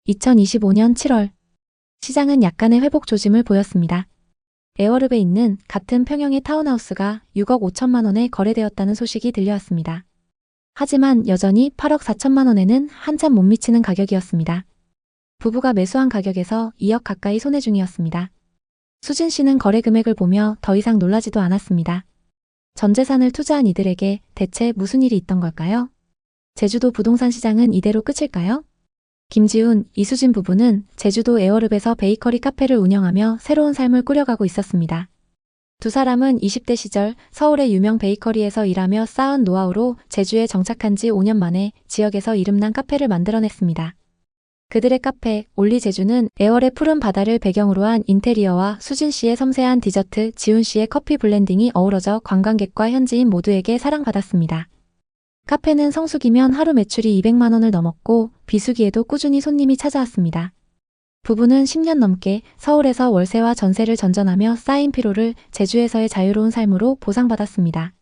2025년 7월 시장은 약간의 회복 조짐을 보였습니다. 에어릅에 있는 같은 평형의 타운하우스가 6억 5천만 원에 거래되었다는 소식이 들려왔습니다. 하지만 여전히 8억 4천만 원에는 한참 못 미치는 가격이었습니다. 부부가 매수한 가격에서 2억 가까이 손해 중이었습니다. 수진 씨는 거래 금액을 보며 더 이상 놀라지도 않았습니다. 전 재산을 투자한 이들에게 대체 무슨 일이 있던 걸까요? 제주도 부동산 시장은 이대로 끝일까요? 김지훈, 이수진 부부는 제주도 에어릅에서 베이커리 카페를 운영하며 새로운 삶을 꾸려가고 있었습니다. 두 사람은 20대 시절 서울의 유명 베이커리에서 일하며 쌓은 노하우로 제주에 정착한 지 5년 만에 지역에서 이름난 카페를 만들어냈습니다. 그들의 카페, 올리제주는 에어랩 푸른 바다를 배경으로 한 인테리어와 수진 씨의 섬세한 디저트, 지훈 씨의 커피 블렌딩이 어우러져 관광객과 현지인 모두에게 사랑받았습니다. 카페는 성수기면 하루 매출이 200만 원을 넘었고 비수기에도 꾸준히 손님이 찾아왔습니다. 부부는 10년 넘게 서울에서 월세와 전세를 전전하며 쌓인 피로를 제주에서의 자유로운 삶으로 보상받았습니다.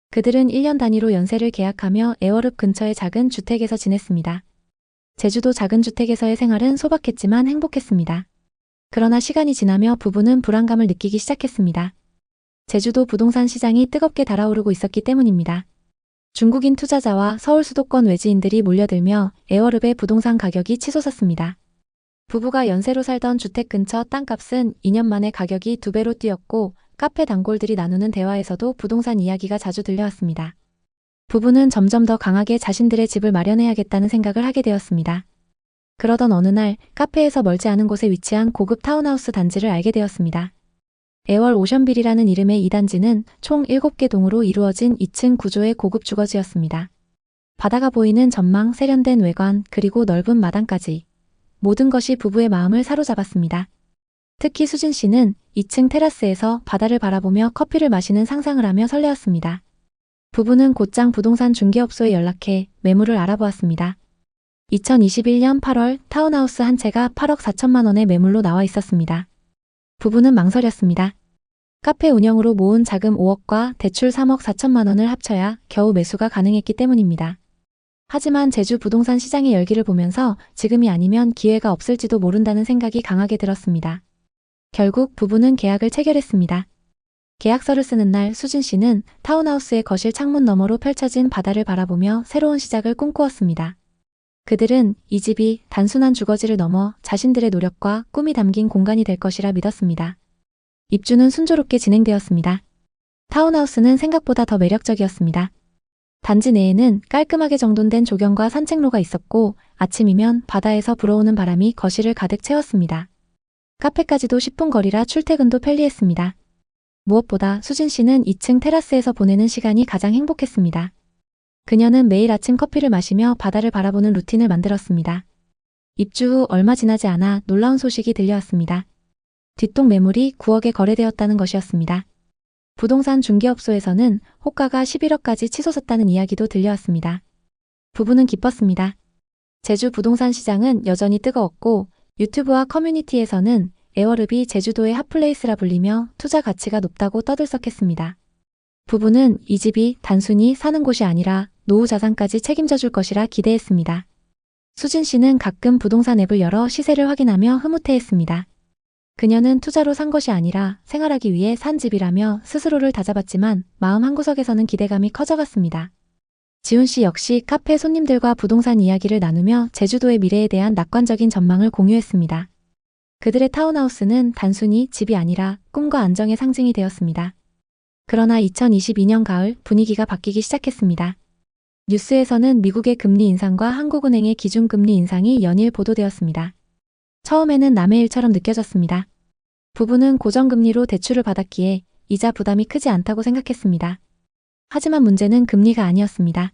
그들은 1년 단위로 연세를 계약하며 에어릅 근처의 작은 주택에서 지냈습니다. 제주도 작은 주택에서의 생활은 소박했지만 행복했습니다. 그러나 시간이 지나며 부부는 불안감을 느끼기 시작했습니다. 제주도 부동산 시장이 뜨겁게 달아오르고 있었기 때문입니다. 중국인 투자자와 서울 수도권 외지인들이 몰려들며 에어릅의 부동산 가격이 치솟았습니다. 부부가 연세로 살던 주택 근처 땅값은 2년 만에 가격이 2배로 뛰었고 카페 단골들이 나누는 대화에서도 부동산 이야기가 자주 들려왔습니다. 부부는 점점 더 강하게 자신들의 집을 마련해야겠다는 생각을 하게 되었습니다. 그러던 어느 날 카페에서 멀지 않은 곳에 위치한 고급 타운하우스 단지를 알게 되었습니다. 에월 오션빌이라는 이름의 이 단지는 총 7개 동으로 이루어진 2층 구조의 고급 주거지였습니다. 바다가 보이는 전망, 세련된 외관, 그리고 넓은 마당까지 모든 것이 부부의 마음을 사로잡았습니다. 특히 수진 씨는 2층 테라스에서 바다를 바라보며 커피를 마시는 상상을 하며 설레었습니다. 부부는 곧장 부동산 중개업소에 연락해 매물을 알아보았습니다. 2021년 8월 타운하우스 한 채가 8억 4천만 원의 매물로 나와 있었습니다. 부부는 망설였습니다. 카페 운영으로 모은 자금 5억과 대출 3억 4천만 원을 합쳐야 겨우 매수가 가능했기 때문입니다. 하지만 제주 부동산 시장의 열기를 보면서 지금이 아니면 기회가 없을지도 모른다는 생각이 강하게 들었습니다. 결국 부부는 계약을 체결했습니다. 계약서를 쓰는 날 수진 씨는 타운하우스의 거실 창문 너머로 펼쳐진 바다를 바라보며 새로운 시작을 꿈꾸었습니다. 그들은 이 집이 단순한 주거지를 넘어 자신들의 노력과 꿈이 담긴 공간이 될 것이라 믿었습니다. 입주는 순조롭게 진행되었습니다. 타운하우스는 생각보다 더 매력적이었습니다. 단지 내에는 깔끔하게 정돈된 조경과 산책로가 있었고 아침이면 바다에서 불어오는 바람이 거실을 가득 채웠습니다. 카페까지도 10분 거리라 출퇴근도 편리했습니다. 무엇보다 수진 씨는 2층 테라스에서 보내는 시간이 가장 행복했습니다. 그녀는 매일 아침 커피를 마시며 바다를 바라보는 루틴을 만들었습니다. 입주 후 얼마 지나지 않아 놀라운 소식이 들려왔습니다. 뒷동 매물이 9억에 거래되었다는 것이었습니다. 부동산 중개업소에서는 호가가 11억까지 치솟았다는 이야기도 들려왔습니다. 부부는 기뻤습니다. 제주 부동산 시장은 여전히 뜨거웠고 유튜브와 커뮤니티에서는 에어릅이 제주도의 핫플레이스라 불리며 투자 가치가 높다고 떠들썩했습니다. 부부는 이 집이 단순히 사는 곳이 아니라 노후 자산까지 책임져 줄 것이라 기대했습니다. 수진 씨는 가끔 부동산 앱을 열어 시세를 확인하며 흐뭇해했습니다. 그녀는 투자로 산 것이 아니라 생활하기 위해 산 집이라며 스스로를 다잡았지만 마음 한구석에서는 기대감이 커져갔습니다. 지훈 씨 역시 카페 손님들과 부동산 이야기를 나누며 제주도의 미래에 대한 낙관적인 전망을 공유했습니다. 그들의 타운하우스는 단순히 집이 아니라 꿈과 안정의 상징이 되었습니다. 그러나 2022년 가을 분위기가 바뀌기 시작했습니다. 뉴스에서는 미국의 금리 인상과 한국은행의 기준금리 인상이 연일 보도되었습니다. 처음에는 남의 일처럼 느껴졌습니다. 부부는 고정금리로 대출을 받았기에 이자 부담이 크지 않다고 생각했습니다. 하지만 문제는 금리가 아니었습니다.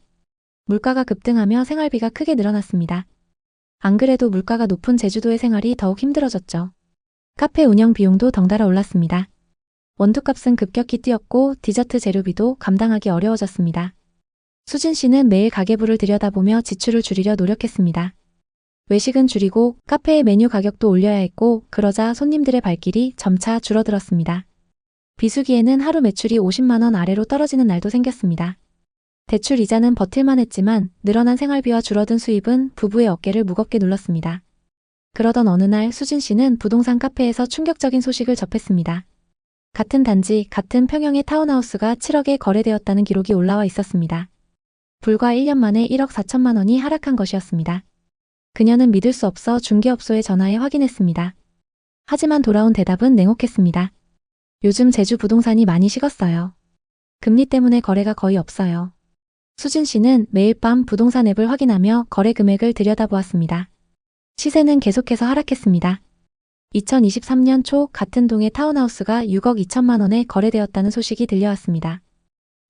물가가 급등하며 생활비가 크게 늘어났습니다. 안 그래도 물가가 높은 제주도의 생활이 더욱 힘들어졌죠. 카페 운영 비용도 덩달아 올랐습니다. 원두값은 급격히 뛰었고 디저트 재료비도 감당하기 어려워졌습니다. 수진 씨는 매일 가계부를 들여다보며 지출을 줄이려 노력했습니다. 외식은 줄이고 카페의 메뉴 가격도 올려야 했고 그러자 손님들의 발길이 점차 줄어들었습니다. 비수기에는 하루 매출이 50만 원 아래로 떨어지는 날도 생겼습니다. 대출 이자는 버틸만 했지만 늘어난 생활비와 줄어든 수입은 부부의 어깨를 무겁게 눌렀습니다. 그러던 어느 날 수진 씨는 부동산 카페에서 충격적인 소식을 접했습니다. 같은 단지, 같은 평형의 타운하우스가 7억에 거래되었다는 기록이 올라와 있었습니다. 불과 1년 만에 1억 4천만 원이 하락한 것이었습니다. 그녀는 믿을 수 없어 중개업소에 전화해 확인했습니다. 하지만 돌아온 대답은 냉혹했습니다. 요즘 제주 부동산이 많이 식었어요. 금리 때문에 거래가 거의 없어요. 수진 씨는 매일 밤 부동산 앱을 확인하며 거래 금액을 들여다보았습니다. 시세는 계속해서 하락했습니다. 2023년 초 같은 동의 타운하우스가 6억 2천만 원에 거래되었다는 소식이 들려왔습니다.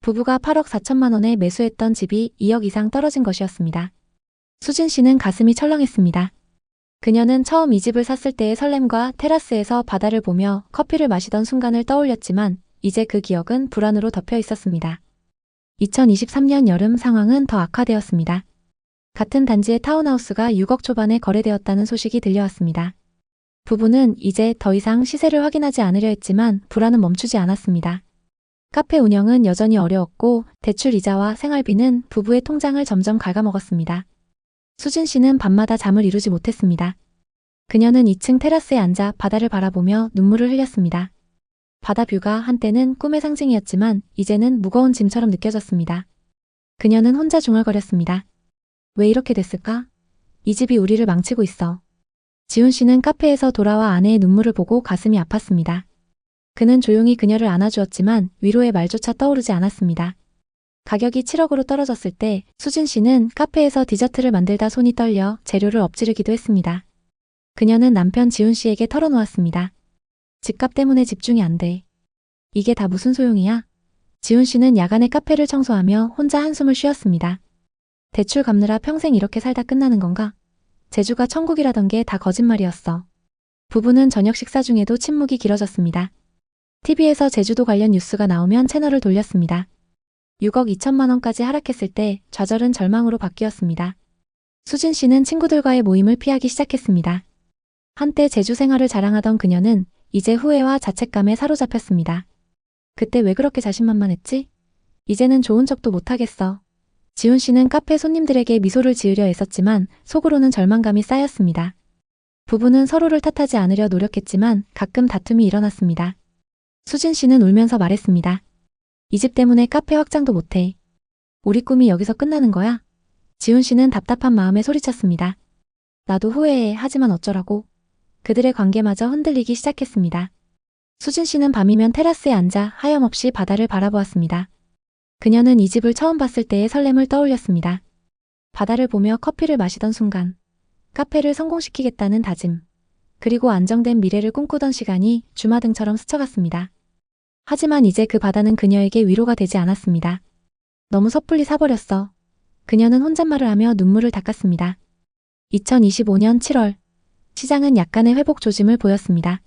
부부가 8억 4천만 원에 매수했던 집이 2억 이상 떨어진 것이었습니다. 수진 씨는 가슴이 철렁했습니다. 그녀는 처음 이 집을 샀을 때의 설렘과 테라스에서 바다를 보며 커피를 마시던 순간을 떠올렸지만 이제 그 기억은 불안으로 덮여 있었습니다. 2023년 여름 상황은 더 악화되었습니다. 같은 단지의 타운하우스가 6억 초반에 거래되었다는 소식이 들려왔습니다. 부부는 이제 더 이상 시세를 확인하지 않으려 했지만 불안은 멈추지 않았습니다. 카페 운영은 여전히 어려웠고 대출 이자와 생활비는 부부의 통장을 점점 갉아먹었습니다. 수진 씨는 밤마다 잠을 이루지 못했습니다. 그녀는 2층 테라스에 앉아 바다를 바라보며 눈물을 흘렸습니다. 바다 뷰가 한때는 꿈의 상징이었지만 이제는 무거운 짐처럼 느껴졌습니다. 그녀는 혼자 중얼거렸습니다. 왜 이렇게 됐을까? 이 집이 우리를 망치고 있어. 지훈 씨는 카페에서 돌아와 아내의 눈물을 보고 가슴이 아팠습니다. 그는 조용히 그녀를 안아주었지만 위로의 말조차 떠오르지 않았습니다. 가격이 7억으로 떨어졌을 때 수진 씨는 카페에서 디저트를 만들다 손이 떨려 재료를 엎지르기도 했습니다. 그녀는 남편 지훈 씨에게 털어놓았습니다. 집값 때문에 집중이 안 돼. 이게 다 무슨 소용이야? 지훈 씨는 야간에 카페를 청소하며 혼자 한숨을 쉬었습니다. 대출 갚느라 평생 이렇게 살다 끝나는 건가? 제주가 천국이라던 게 다 거짓말이었어. 부부는 저녁 식사 중에도 침묵이 길어졌습니다. TV에서 제주도 관련 뉴스가 나오면 채널을 돌렸습니다. 6억 2천만 원까지 하락했을 때 좌절은 절망으로 바뀌었습니다. 수진 씨는 친구들과의 모임을 피하기 시작했습니다. 한때 제주 생활을 자랑하던 그녀는 이제 후회와 자책감에 사로잡혔습니다. 그때 왜 그렇게 자신만만했지? 이제는 좋은 척도 못하겠어. 지훈 씨는 카페 손님들에게 미소를 지으려 애썼지만 속으로는 절망감이 쌓였습니다. 부부는 서로를 탓하지 않으려 노력했지만 가끔 다툼이 일어났습니다. 수진 씨는 울면서 말했습니다. 이 집 때문에 카페 확장도 못해. 우리 꿈이 여기서 끝나는 거야? 지훈 씨는 답답한 마음에 소리쳤습니다. 나도 후회해. 하지만 어쩌라고. 그들의 관계마저 흔들리기 시작했습니다. 수진 씨는 밤이면 테라스에 앉아 하염없이 바다를 바라보았습니다. 그녀는 이 집을 처음 봤을 때의 설렘을 떠올렸습니다. 바다를 보며 커피를 마시던 순간, 카페를 성공시키겠다는 다짐, 그리고 안정된 미래를 꿈꾸던 시간이 주마등처럼 스쳐갔습니다. 하지만 이제 그 바다는 그녀에게 위로가 되지 않았습니다. 너무 섣불리 사버렸어. 그녀는 혼잣말을 하며 눈물을 닦았습니다. 2025년 7월, 시장은 약간의 회복 조짐을 보였습니다.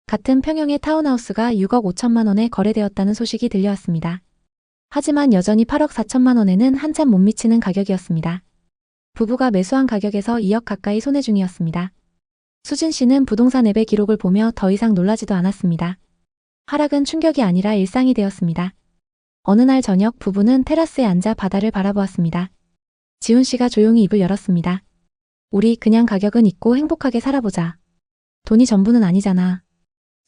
같은 평형의 타운하우스가 6억 5천만 원에 거래되었다는 소식이 들려왔습니다. 하지만 여전히 8억 4천만 원에는 한참 못 미치는 가격이었습니다. 부부가 매수한 가격에서 2억 가까이 손해 중이었습니다. 수진 씨는 부동산 앱의 기록을 보며 더 이상 놀라지도 않았습니다. 하락은 충격이 아니라 일상이 되었습니다. 어느 날 저녁 부부는 테라스에 앉아 바다를 바라보았습니다. 지훈 씨가 조용히 입을 열었습니다. 우리 그냥 가격은 있고 행복하게 살아보자. 돈이 전부는 아니잖아.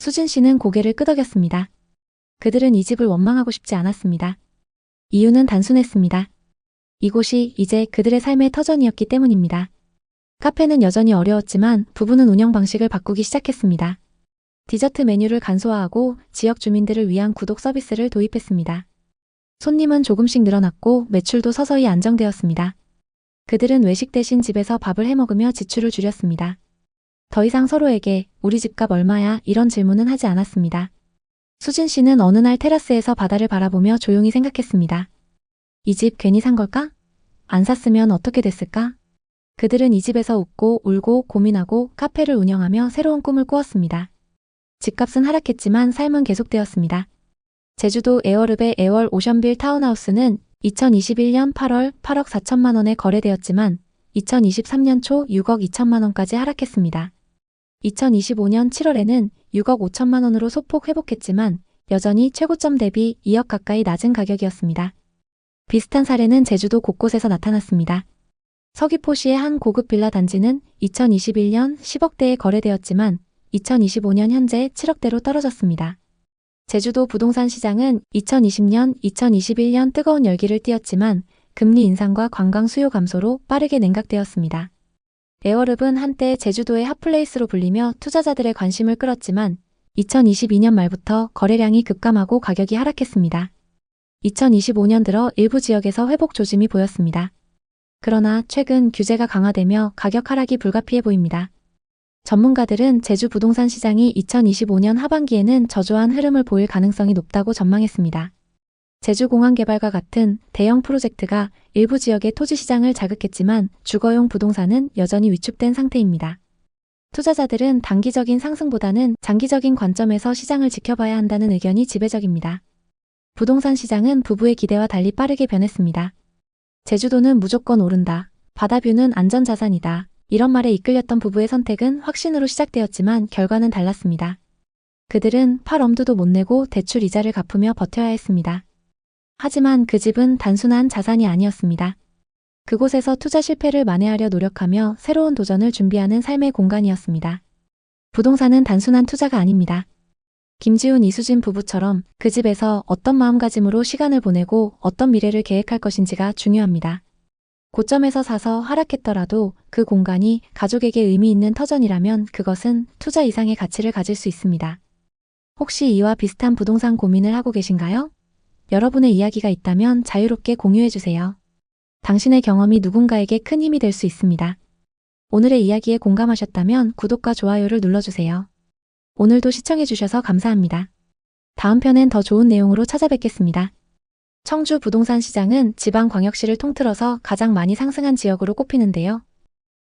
수진 씨는 고개를 끄덕였습니다. 그들은 이 집을 원망하고 싶지 않았습니다. 이유는 단순했습니다. 이곳이 이제 그들의 삶의 터전이었기 때문입니다. 카페는 여전히 어려웠지만 부부는 운영 방식을 바꾸기 시작했습니다. 디저트 메뉴를 간소화하고 지역 주민들을 위한 구독 서비스를 도입했습니다. 손님은 조금씩 늘어났고 매출도 서서히 안정되었습니다. 그들은 외식 대신 집에서 밥을 해먹으며 지출을 줄였습니다. 더 이상 서로에게 우리 집값 얼마야 이런 질문은 하지 않았습니다. 수진 씨는 어느 날 테라스에서 바다를 바라보며 조용히 생각했습니다. 이 집 괜히 산 걸까? 안 샀으면 어떻게 됐을까? 그들은 이 집에서 웃고 울고 고민하고 카페를 운영하며 새로운 꿈을 꾸었습니다. 집값은 하락했지만 삶은 계속되었습니다. 제주도 에어릅의 에월 오션빌 타운하우스는 2021년 8월 8억 4천만 원에 거래되었지만 2023년 초 6억 2천만 원까지 하락했습니다. 2025년 7월에는 6억 5천만 원으로 소폭 회복했지만 여전히 최고점 대비 2억 가까이 낮은 가격이었습니다. 비슷한 사례는 제주도 곳곳에서 나타났습니다. 서귀포시의 한 고급 빌라 단지는 2021년 10억대에 거래되었지만 2025년 현재 7억대로 떨어졌습니다. 제주도 부동산 시장은 2020년, 2021년 뜨거운 열기를 띠었지만 금리 인상과 관광 수요 감소로 빠르게 냉각되었습니다. 에어릅은 한때 제주도의 핫플레이스로 불리며 투자자들의 관심을 끌었지만 2022년 말부터 거래량이 급감하고 가격이 하락했습니다. 2025년 들어 일부 지역에서 회복 조짐이 보였습니다. 그러나 최근 규제가 강화되며 가격 하락이 불가피해 보입니다. 전문가들은 제주 부동산 시장이 2025년 하반기에는 저조한 흐름을 보일 가능성이 높다고 전망했습니다. 제주공항개발과 같은 대형 프로젝트가 일부 지역의 토지 시장을 자극했지만 주거용 부동산은 여전히 위축된 상태입니다. 투자자들은 단기적인 상승보다는 장기적인 관점에서 시장을 지켜봐야 한다는 의견이 지배적입니다. 부동산 시장은 부부의 기대와 달리 빠르게 변했습니다. 제주도는 무조건 오른다. 바다뷰는 안전자산이다. 이런 말에 이끌렸던 부부의 선택은 확신으로 시작되었지만 결과는 달랐습니다. 그들은 팔 엄두도 못 내고 대출 이자를 갚으며 버텨야 했습니다. 하지만 그 집은 단순한 자산이 아니었습니다. 그곳에서 투자 실패를 만회하려 노력하며 새로운 도전을 준비하는 삶의 공간이었습니다. 부동산은 단순한 투자가 아닙니다. 김지훈 이수진 부부처럼 그 집에서 어떤 마음가짐으로 시간을 보내고 어떤 미래를 계획할 것인지가 중요합니다. 고점에서 사서 하락했더라도 그 공간이 가족에게 의미 있는 터전이라면 그것은 투자 이상의 가치를 가질 수 있습니다. 혹시 이와 비슷한 부동산 고민을 하고 계신가요? 여러분의 이야기가 있다면 자유롭게 공유해주세요. 당신의 경험이 누군가에게 큰 힘이 될 수 있습니다. 오늘의 이야기에 공감하셨다면 구독과 좋아요를 눌러주세요. 오늘도 시청해주셔서 감사합니다. 다음 편엔 더 좋은 내용으로 찾아뵙겠습니다. 청주 부동산 시장은 지방광역시를 통틀어서 가장 많이 상승한 지역으로 꼽히는데요.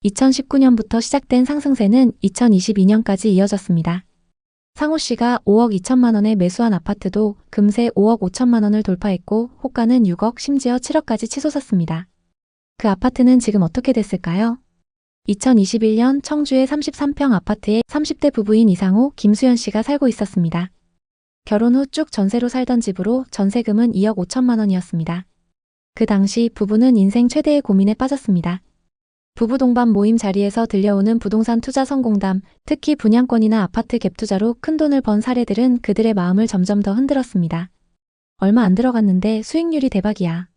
2019년부터 시작된 상승세는 2022년까지 이어졌습니다. 상호씨가 5억 2천만 원에 매수한 아파트도 금세 5억 5천만 원을 돌파했고 호가는 6억 심지어 7억까지 치솟았습니다. 그 아파트는 지금 어떻게 됐을까요? 2021년 청주의 33평 아파트에 30대 부부인 이상호, 김수연 씨가 살고 있었습니다. 결혼 후 쭉 전세로 살던 집으로 전세금은 2억 5천만 원이었습니다. 그 당시 부부는 인생 최대의 고민에 빠졌습니다. 부부 동반 모임 자리에서 들려오는 부동산 투자 성공담, 특히 분양권이나 아파트 갭 투자로 큰돈을 번 사례들은 그들의 마음을 점점 더 흔들었습니다. 얼마 안 들어갔는데 수익률이 대박이야.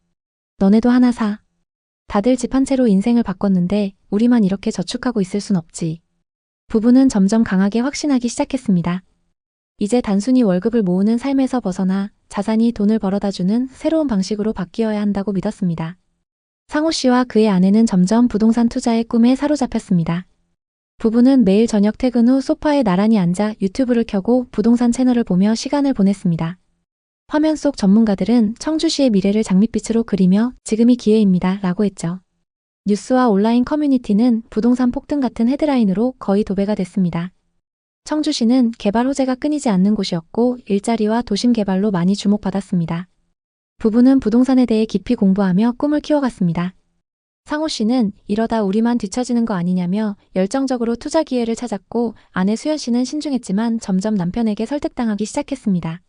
너네도 하나 사. 다들 집 한 채로 인생을 바꿨는데 우리만 이렇게 저축하고 있을 순 없지. 부부는 점점 강하게 확신하기 시작했습니다. 이제 단순히 월급을 모으는 삶에서 벗어나 자산이 돈을 벌어다주는 새로운 방식으로 바뀌어야 한다고 믿었습니다. 상호 씨와 그의 아내는 점점 부동산 투자의 꿈에 사로잡혔습니다. 부부는 매일 저녁 퇴근 후 소파에 나란히 앉아 유튜브를 켜고 부동산 채널을 보며 시간을 보냈습니다. 화면 속 전문가들은 청주시의 미래를 장밋빛으로 그리며 지금이 기회입니다 라고 했죠. 뉴스와 온라인 커뮤니티는 부동산 폭등 같은 헤드라인으로 거의 도배가 됐습니다. 청주시는 개발 호재가 끊이지 않는 곳이었고 일자리와 도심 개발로 많이 주목받았습니다. 부부는 부동산에 대해 깊이 공부하며 꿈을 키워갔습니다. 상호 씨는 이러다 우리만 뒤처지는 거 아니냐며 열정적으로 투자 기회를 찾았고 아내 수연 씨는 신중했지만 점점 남편에게 설득당하기 시작했습니다.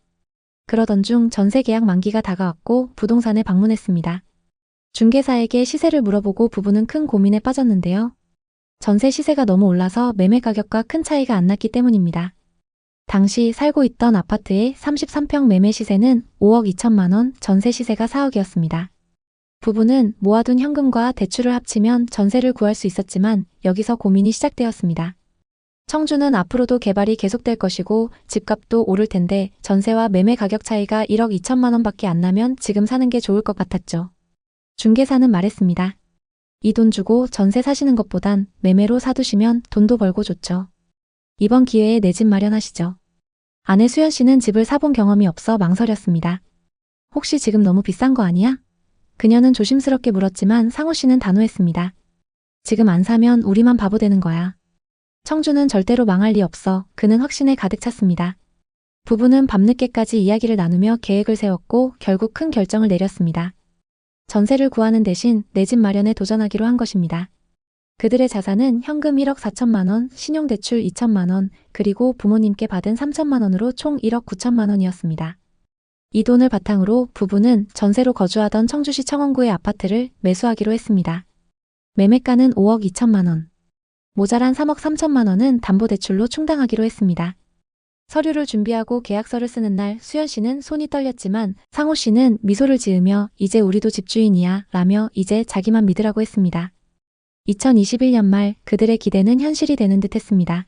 그러던 중 전세 계약 만기가 다가왔고 부동산에 방문했습니다. 중개사에게 시세를 물어보고 부부는 큰 고민에 빠졌는데요. 전세 시세가 너무 올라서 매매 가격과 큰 차이가 안 났기 때문입니다. 당시 살고 있던 아파트의 33평 매매 시세는 5억 2천만 원, 전세 시세가 4억이었습니다. 부부는 모아둔 현금과 대출을 합치면 전세를 구할 수 있었지만 여기서 고민이 시작되었습니다. 청주는 앞으로도 개발이 계속될 것이고 집값도 오를 텐데 전세와 매매 가격 차이가 1억 2천만 원밖에 안 나면 지금 사는 게 좋을 것 같았죠. 중개사는 말했습니다. 이 돈 주고 전세 사시는 것보단 매매로 사두시면 돈도 벌고 좋죠. 이번 기회에 내 집 마련하시죠. 아내 수연 씨는 집을 사본 경험이 없어 망설였습니다. 혹시 지금 너무 비싼 거 아니야? 그녀는 조심스럽게 물었지만 상호 씨는 단호했습니다. 지금 안 사면 우리만 바보 되는 거야. 청주는 절대로 망할 리 없어. 그는 확신에 가득 찼습니다. 부부는 밤늦게까지 이야기를 나누며 계획을 세웠고 결국 큰 결정을 내렸습니다. 전세를 구하는 대신 내 집 마련에 도전하기로 한 것입니다. 그들의 자산은 현금 1억 4천만 원, 신용대출 2천만 원, 그리고 부모님께 받은 3천만 원으로 총 1억 9천만 원이었습니다. 이 돈을 바탕으로 부부는 전세로 거주하던 청주시 청원구의 아파트를 매수하기로 했습니다. 매매가는 5억 2천만 원. 모자란 3억 3천만 원은 담보대출로 충당하기로 했습니다. 서류를 준비하고 계약서를 쓰는 날 수연 씨는 손이 떨렸지만 상호 씨는 미소를 지으며 이제 우리도 집주인이야 라며 이제 자기만 믿으라고 했습니다. 2021년 말 그들의 기대는 현실이 되는 듯 했습니다.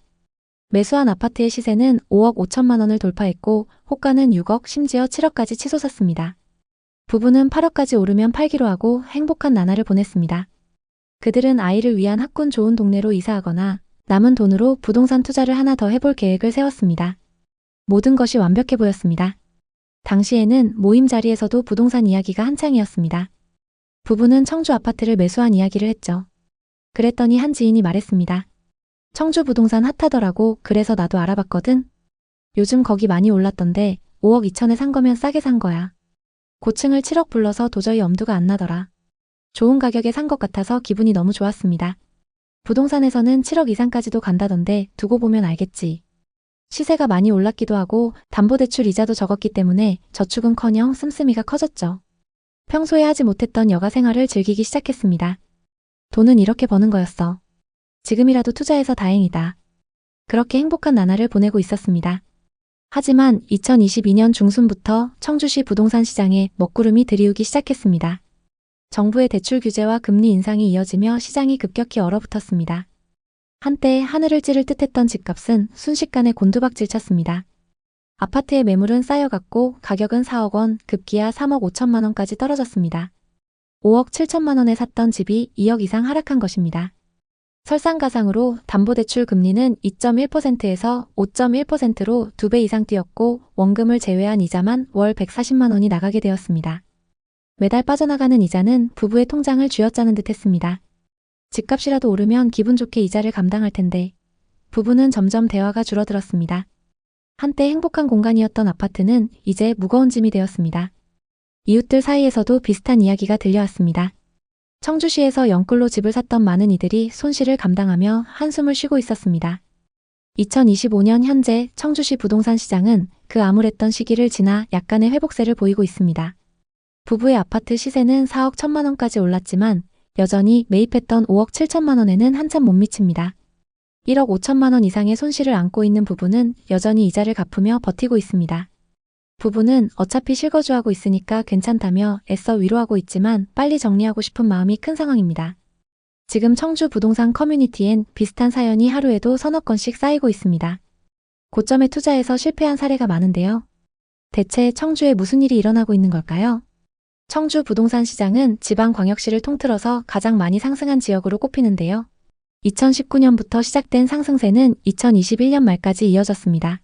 매수한 아파트의 시세는 5억 5천만 원을 돌파했고 호가는 6억 심지어 7억까지 치솟았습니다. 부부는 8억까지 오르면 팔기로 하고 행복한 나날을 보냈습니다. 그들은 아이를 위한 학군 좋은 동네로 이사하거나 남은 돈으로 부동산 투자를 하나 더 해볼 계획을 세웠습니다. 모든 것이 완벽해 보였습니다. 당시에는 모임 자리에서도 부동산 이야기가 한창이었습니다. 부부는 청주 아파트를 매수한 이야기를 했죠. 그랬더니 한 지인이 말했습니다. 청주 부동산 핫하더라고. 그래서 나도 알아봤거든. 요즘 거기 많이 올랐던데 5억 2천에 산 거면 싸게 산 거야. 고층을 7억 불러서 도저히 엄두가 안 나더라. 좋은 가격에 산 것 같아서 기분이 너무 좋았습니다. 부동산에서는 7억 이상까지도 간다던데 두고 보면 알겠지. 시세가 많이 올랐기도 하고 담보대출 이자도 적었기 때문에 저축은커녕 씀씀이가 커졌죠. 평소에 하지 못했던 여가 생활을 즐기기 시작했습니다. 돈은 이렇게 버는 거였어. 지금이라도 투자해서 다행이다. 그렇게 행복한 나날을 보내고 있었습니다. 하지만 2022년 중순부터 청주시 부동산 시장에 먹구름이 들이우기 시작했습니다. 정부의 대출 규제와 금리 인상이 이어지며 시장이 급격히 얼어붙었습니다. 한때 하늘을 찌를 듯했던 집값은 순식간에 곤두박질 쳤습니다. 아파트의 매물은 쌓여갔고 가격은 4억 원, 급기야 3억 5천만 원까지 떨어졌습니다. 5억 7천만 원에 샀던 집이 2억 이상 하락한 것입니다. 설상가상으로 담보대출 금리는 2.1%에서 5.1%로 2배 이상 뛰었고 원금을 제외한 이자만 월 140만 원이 나가게 되었습니다. 매달 빠져나가는 이자는 부부의 통장을 쥐어짜는 듯 했습니다. 집값이라도 오르면 기분 좋게 이자를 감당할 텐데 부부는 점점 대화가 줄어들었습니다. 한때 행복한 공간이었던 아파트는 이제 무거운 짐이 되었습니다. 이웃들 사이에서도 비슷한 이야기가 들려왔습니다. 청주시에서 영끌로 집을 샀던 많은 이들이 손실을 감당하며 한숨을 쉬고 있었습니다. 2025년 현재 청주시 부동산 시장은 그 암울했던 시기를 지나 약간의 회복세를 보이고 있습니다. 부부의 아파트 시세는 4억 1천만 원까지 올랐지만 여전히 매입했던 5억 7천만 원에는 한참 못 미칩니다. 1억 5천만 원 이상의 손실을 안고 있는 부부는 여전히 이자를 갚으며 버티고 있습니다. 부부는 어차피 실거주하고 있으니까 괜찮다며 애써 위로하고 있지만 빨리 정리하고 싶은 마음이 큰 상황입니다. 지금 청주 부동산 커뮤니티엔 비슷한 사연이 하루에도 서너 건씩 쌓이고 있습니다. 고점에 투자해서 실패한 사례가 많은데요. 대체 청주에 무슨 일이 일어나고 있는 걸까요? 청주 부동산 시장은 지방광역시를 통틀어서 가장 많이 상승한 지역으로 꼽히는데요. 2019년부터 시작된 상승세는 2021년 말까지 이어졌습니다.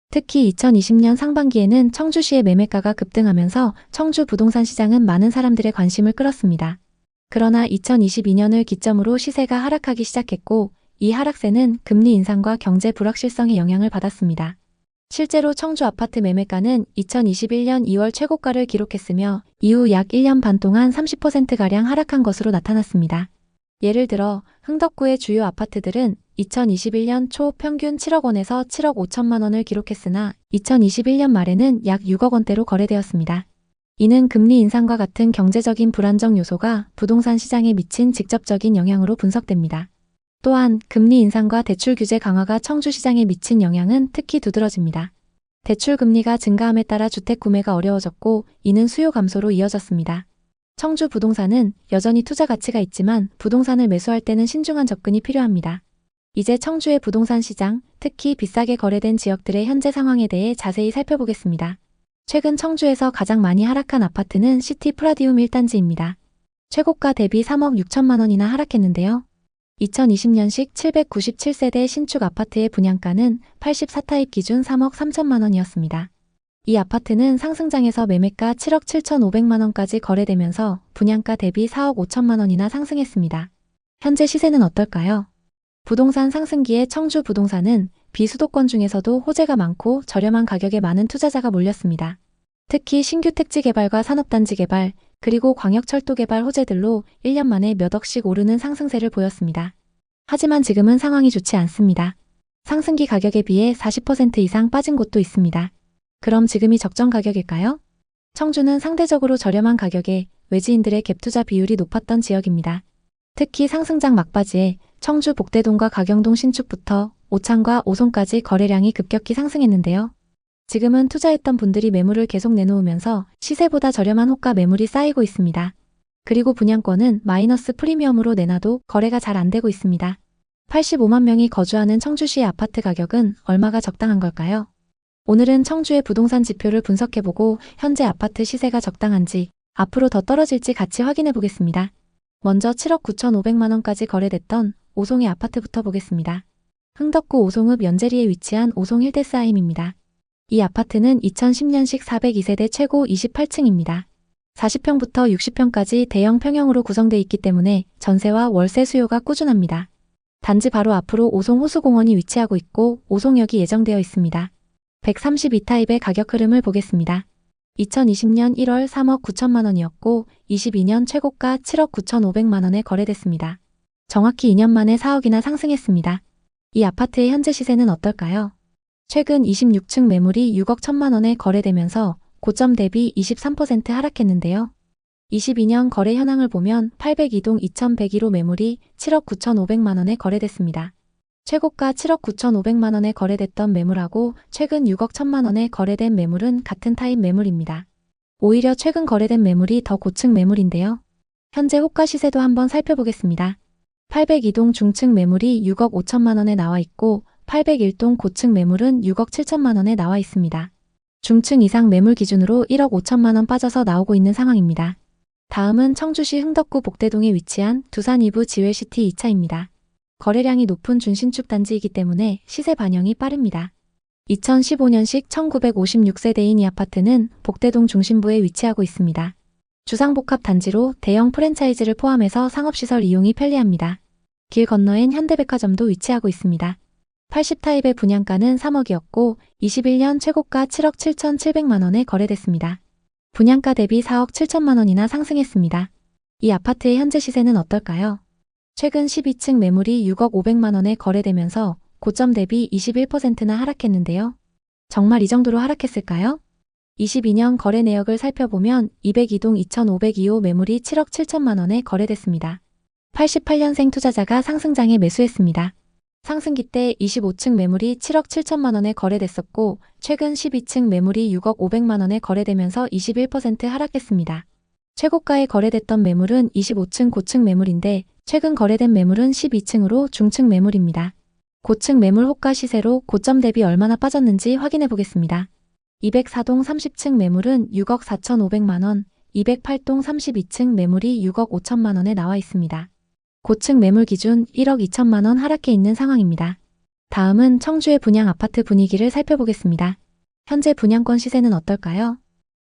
특히 2020년 상반기에는 청주시의 매매가가 급등하면서 청주 부동산 시장은 많은 사람들의 관심을 끌었습니다. 그러나 2022년을 기점으로 시세가 하락하기 시작했고 이 하락세는 금리 인상과 경제 불확실성의 영향을 받았습니다. 실제로 청주 아파트 매매가는 2021년 2월 최고가를 기록했으며 이후 약 1년 반 동안 30%가량 하락한 것으로 나타났습니다. 예를 들어 흥덕구의 주요 아파트들은 2021년 초 평균 7억 원에서 7억 5천만 원을 기록했으나 2021년 말에는 약 6억 원대로 거래되었습니다. 이는 금리 인상과 같은 경제적인 불안정 요소가 부동산 시장에 미친 직접적인 영향으로 분석됩니다. 또한 금리 인상과 대출 규제 강화가 청주 시장에 미친 영향은 특히 두드러집니다. 대출 금리가 증가함에 따라 주택 구매가 어려워졌고 이는 수요 감소로 이어졌습니다. 청주 부동산은 여전히 투자 가치가 있지만 부동산을 매수할 때는 신중한 접근이 필요합니다. 이제 청주의 부동산 시장, 특히 비싸게 거래된 지역들의 현재 상황에 대해 자세히 살펴보겠습니다. 최근 청주에서 가장 많이 하락한 아파트는 시티 프라디움 1단지입니다. 최고가 대비 3억 6천만 원이나 하락했는데요. 2020년식 797세대 신축 아파트의 분양가는 84타입 기준 3억 3천만 원이었습니다. 이 아파트는 상승장에서 매매가 7억 7천5백만 원까지 거래되면서 분양가 대비 4억 5천만 원이나 상승했습니다. 현재 시세는 어떨까요? 부동산 상승기에 청주 부동산은 비수도권 중에서도 호재가 많고 저렴한 가격에 많은 투자자가 몰렸습니다. 특히 신규 택지 개발과 산업단지 개발, 그리고 광역철도 개발 호재들로 1년 만에 몇 억씩 오르는 상승세를 보였습니다. 하지만 지금은 상황이 좋지 않습니다. 상승기 가격에 비해 40% 이상 빠진 곳도 있습니다. 그럼 지금이 적정 가격일까요? 청주는 상대적으로 저렴한 가격에 외지인들의 갭투자 비율이 높았던 지역입니다. 특히 상승장 막바지에 청주 복대동과 가경동 신축부터 오창과 오송까지 거래량이 급격히 상승했는데요. 지금은 투자했던 분들이 매물을 계속 내놓으면서 시세보다 저렴한 호가 매물이 쌓이고 있습니다. 그리고 분양권은 마이너스 프리미엄으로 내놔도 거래가 잘 안 되고 있습니다. 85만 명이 거주하는 청주시의 아파트 가격은 얼마가 적당한 걸까요? 오늘은 청주의 부동산 지표를 분석해보고 현재 아파트 시세가 적당한지 앞으로 더 떨어질지 같이 확인해 보겠습니다. 먼저 7억 9,500만 원까지 거래됐던 오송의 아파트부터 보겠습니다. 흥덕구 오송읍 연재리에 위치한 오송 힐데스하임입니다. 이 아파트는 2010년식 402세대 최고 28층입니다. 40평부터 60평까지 대형 평형으로 구성되어 있기 때문에 전세와 월세 수요가 꾸준합니다. 단지 바로 앞으로 오송 호수공원이 위치하고 있고 오송역이 예정되어 있습니다. 132타입의 가격 흐름을 보겠습니다. 2020년 1월 3억 9천만 원이었고 22년 최고가 7억 9,500만 원에 거래됐습니다. 정확히 2년 만에 4억이나 상승했습니다. 이 아파트의 현재 시세는 어떨까요? 최근 26층 매물이 6억 1천만 원에 거래되면서 고점 대비 23% 하락했는데요. 22년 거래 현황을 보면 802동 2101호 매물이 7억 9,500만 원에 거래됐습니다. 최고가 7억 9,500만 원에 거래됐던 매물하고 최근 6억 1천만 원에 거래된 매물은 같은 타입 매물입니다. 오히려 최근 거래된 매물이 더 고층 매물인데요. 현재 호가 시세도 한번 살펴보겠습니다. 802동 중층 매물이 6억 5천만 원에 나와 있고 801동 고층 매물은 6억 7천만 원에 나와 있습니다. 중층 이상 매물 기준으로 1억 5천만 원 빠져서 나오고 있는 상황입니다. 다음은 청주시 흥덕구 복대동에 위치한 두산 이브 지웰시티 2차입니다. 거래량이 높은 준신축 단지이기 때문에 시세 반영이 빠릅니다. 2015년식 1956세대인 이 아파트는 복대동 중심부에 위치하고 있습니다. 주상복합 단지로 대형 프랜차이즈를 포함해서 상업시설 이용이 편리합니다. 길 건너엔 현대백화점도 위치하고 있습니다. 80타입의 분양가는 3억이었고 21년 최고가 7억 7,700만 원에 거래됐습니다. 분양가 대비 4억 7천만 원이나 상승했습니다. 이 아파트의 현재 시세는 어떨까요? 최근 12층 매물이 6억 500만 원에 거래되면서 고점 대비 21%나 하락했는데요. 정말 이 정도로 하락했을까요? 22년 거래 내역을 살펴보면 202동 2502호 매물이 7억 7천만 원에 거래됐습니다. 88년생 투자자가 상승장에 매수했습니다. 상승기 때 25층 매물이 7억 7천만 원에 거래됐었고 최근 12층 매물이 6억 500만 원에 거래되면서 21% 하락했습니다. 최고가에 거래됐던 매물은 25층 고층 매물인데 최근 거래된 매물은 12층으로 중층 매물입니다. 고층 매물 호가 시세로 고점 대비 얼마나 빠졌는지 확인해 보겠습니다. 204동 30층 매물은 6억 4,500만 원, 208동 32층 매물이 6억 5천만 원에 나와 있습니다. 고층 매물 기준 1억 2천만 원 하락해 있는 상황입니다. 다음은 청주의 분양 아파트 분위기를 살펴보겠습니다. 현재 분양권 시세는 어떨까요?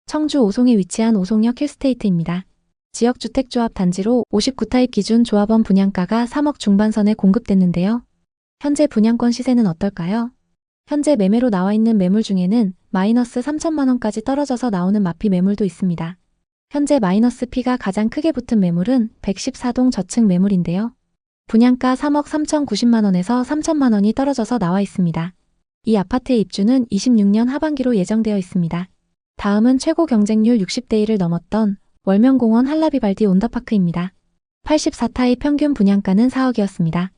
청주 오송에 위치한 오송역 힐스테이트입니다. 지역주택조합 단지로 59타입 기준 조합원 분양가가 3억 중반선에 공급됐는데요. 현재 분양권 시세는 어떨까요? 현재 매매로 나와 있는 매물 중에는 마이너스 3천만 원까지 떨어져서 나오는 마피 매물도 있습니다. 현재 마이너스 P가 가장 크게 붙은 매물은 114동 저층 매물인데요. 분양가 3억 3,090만 원에서 3천만 원이 떨어져서 나와 있습니다. 이 아파트의 입주는 26년 하반기로 예정되어 있습니다. 다음은 최고 경쟁률 60대 1을 넘었던 월명공원 한라비발디 온더파크입니다. 84타입 평균 분양가는 4억이었습니다.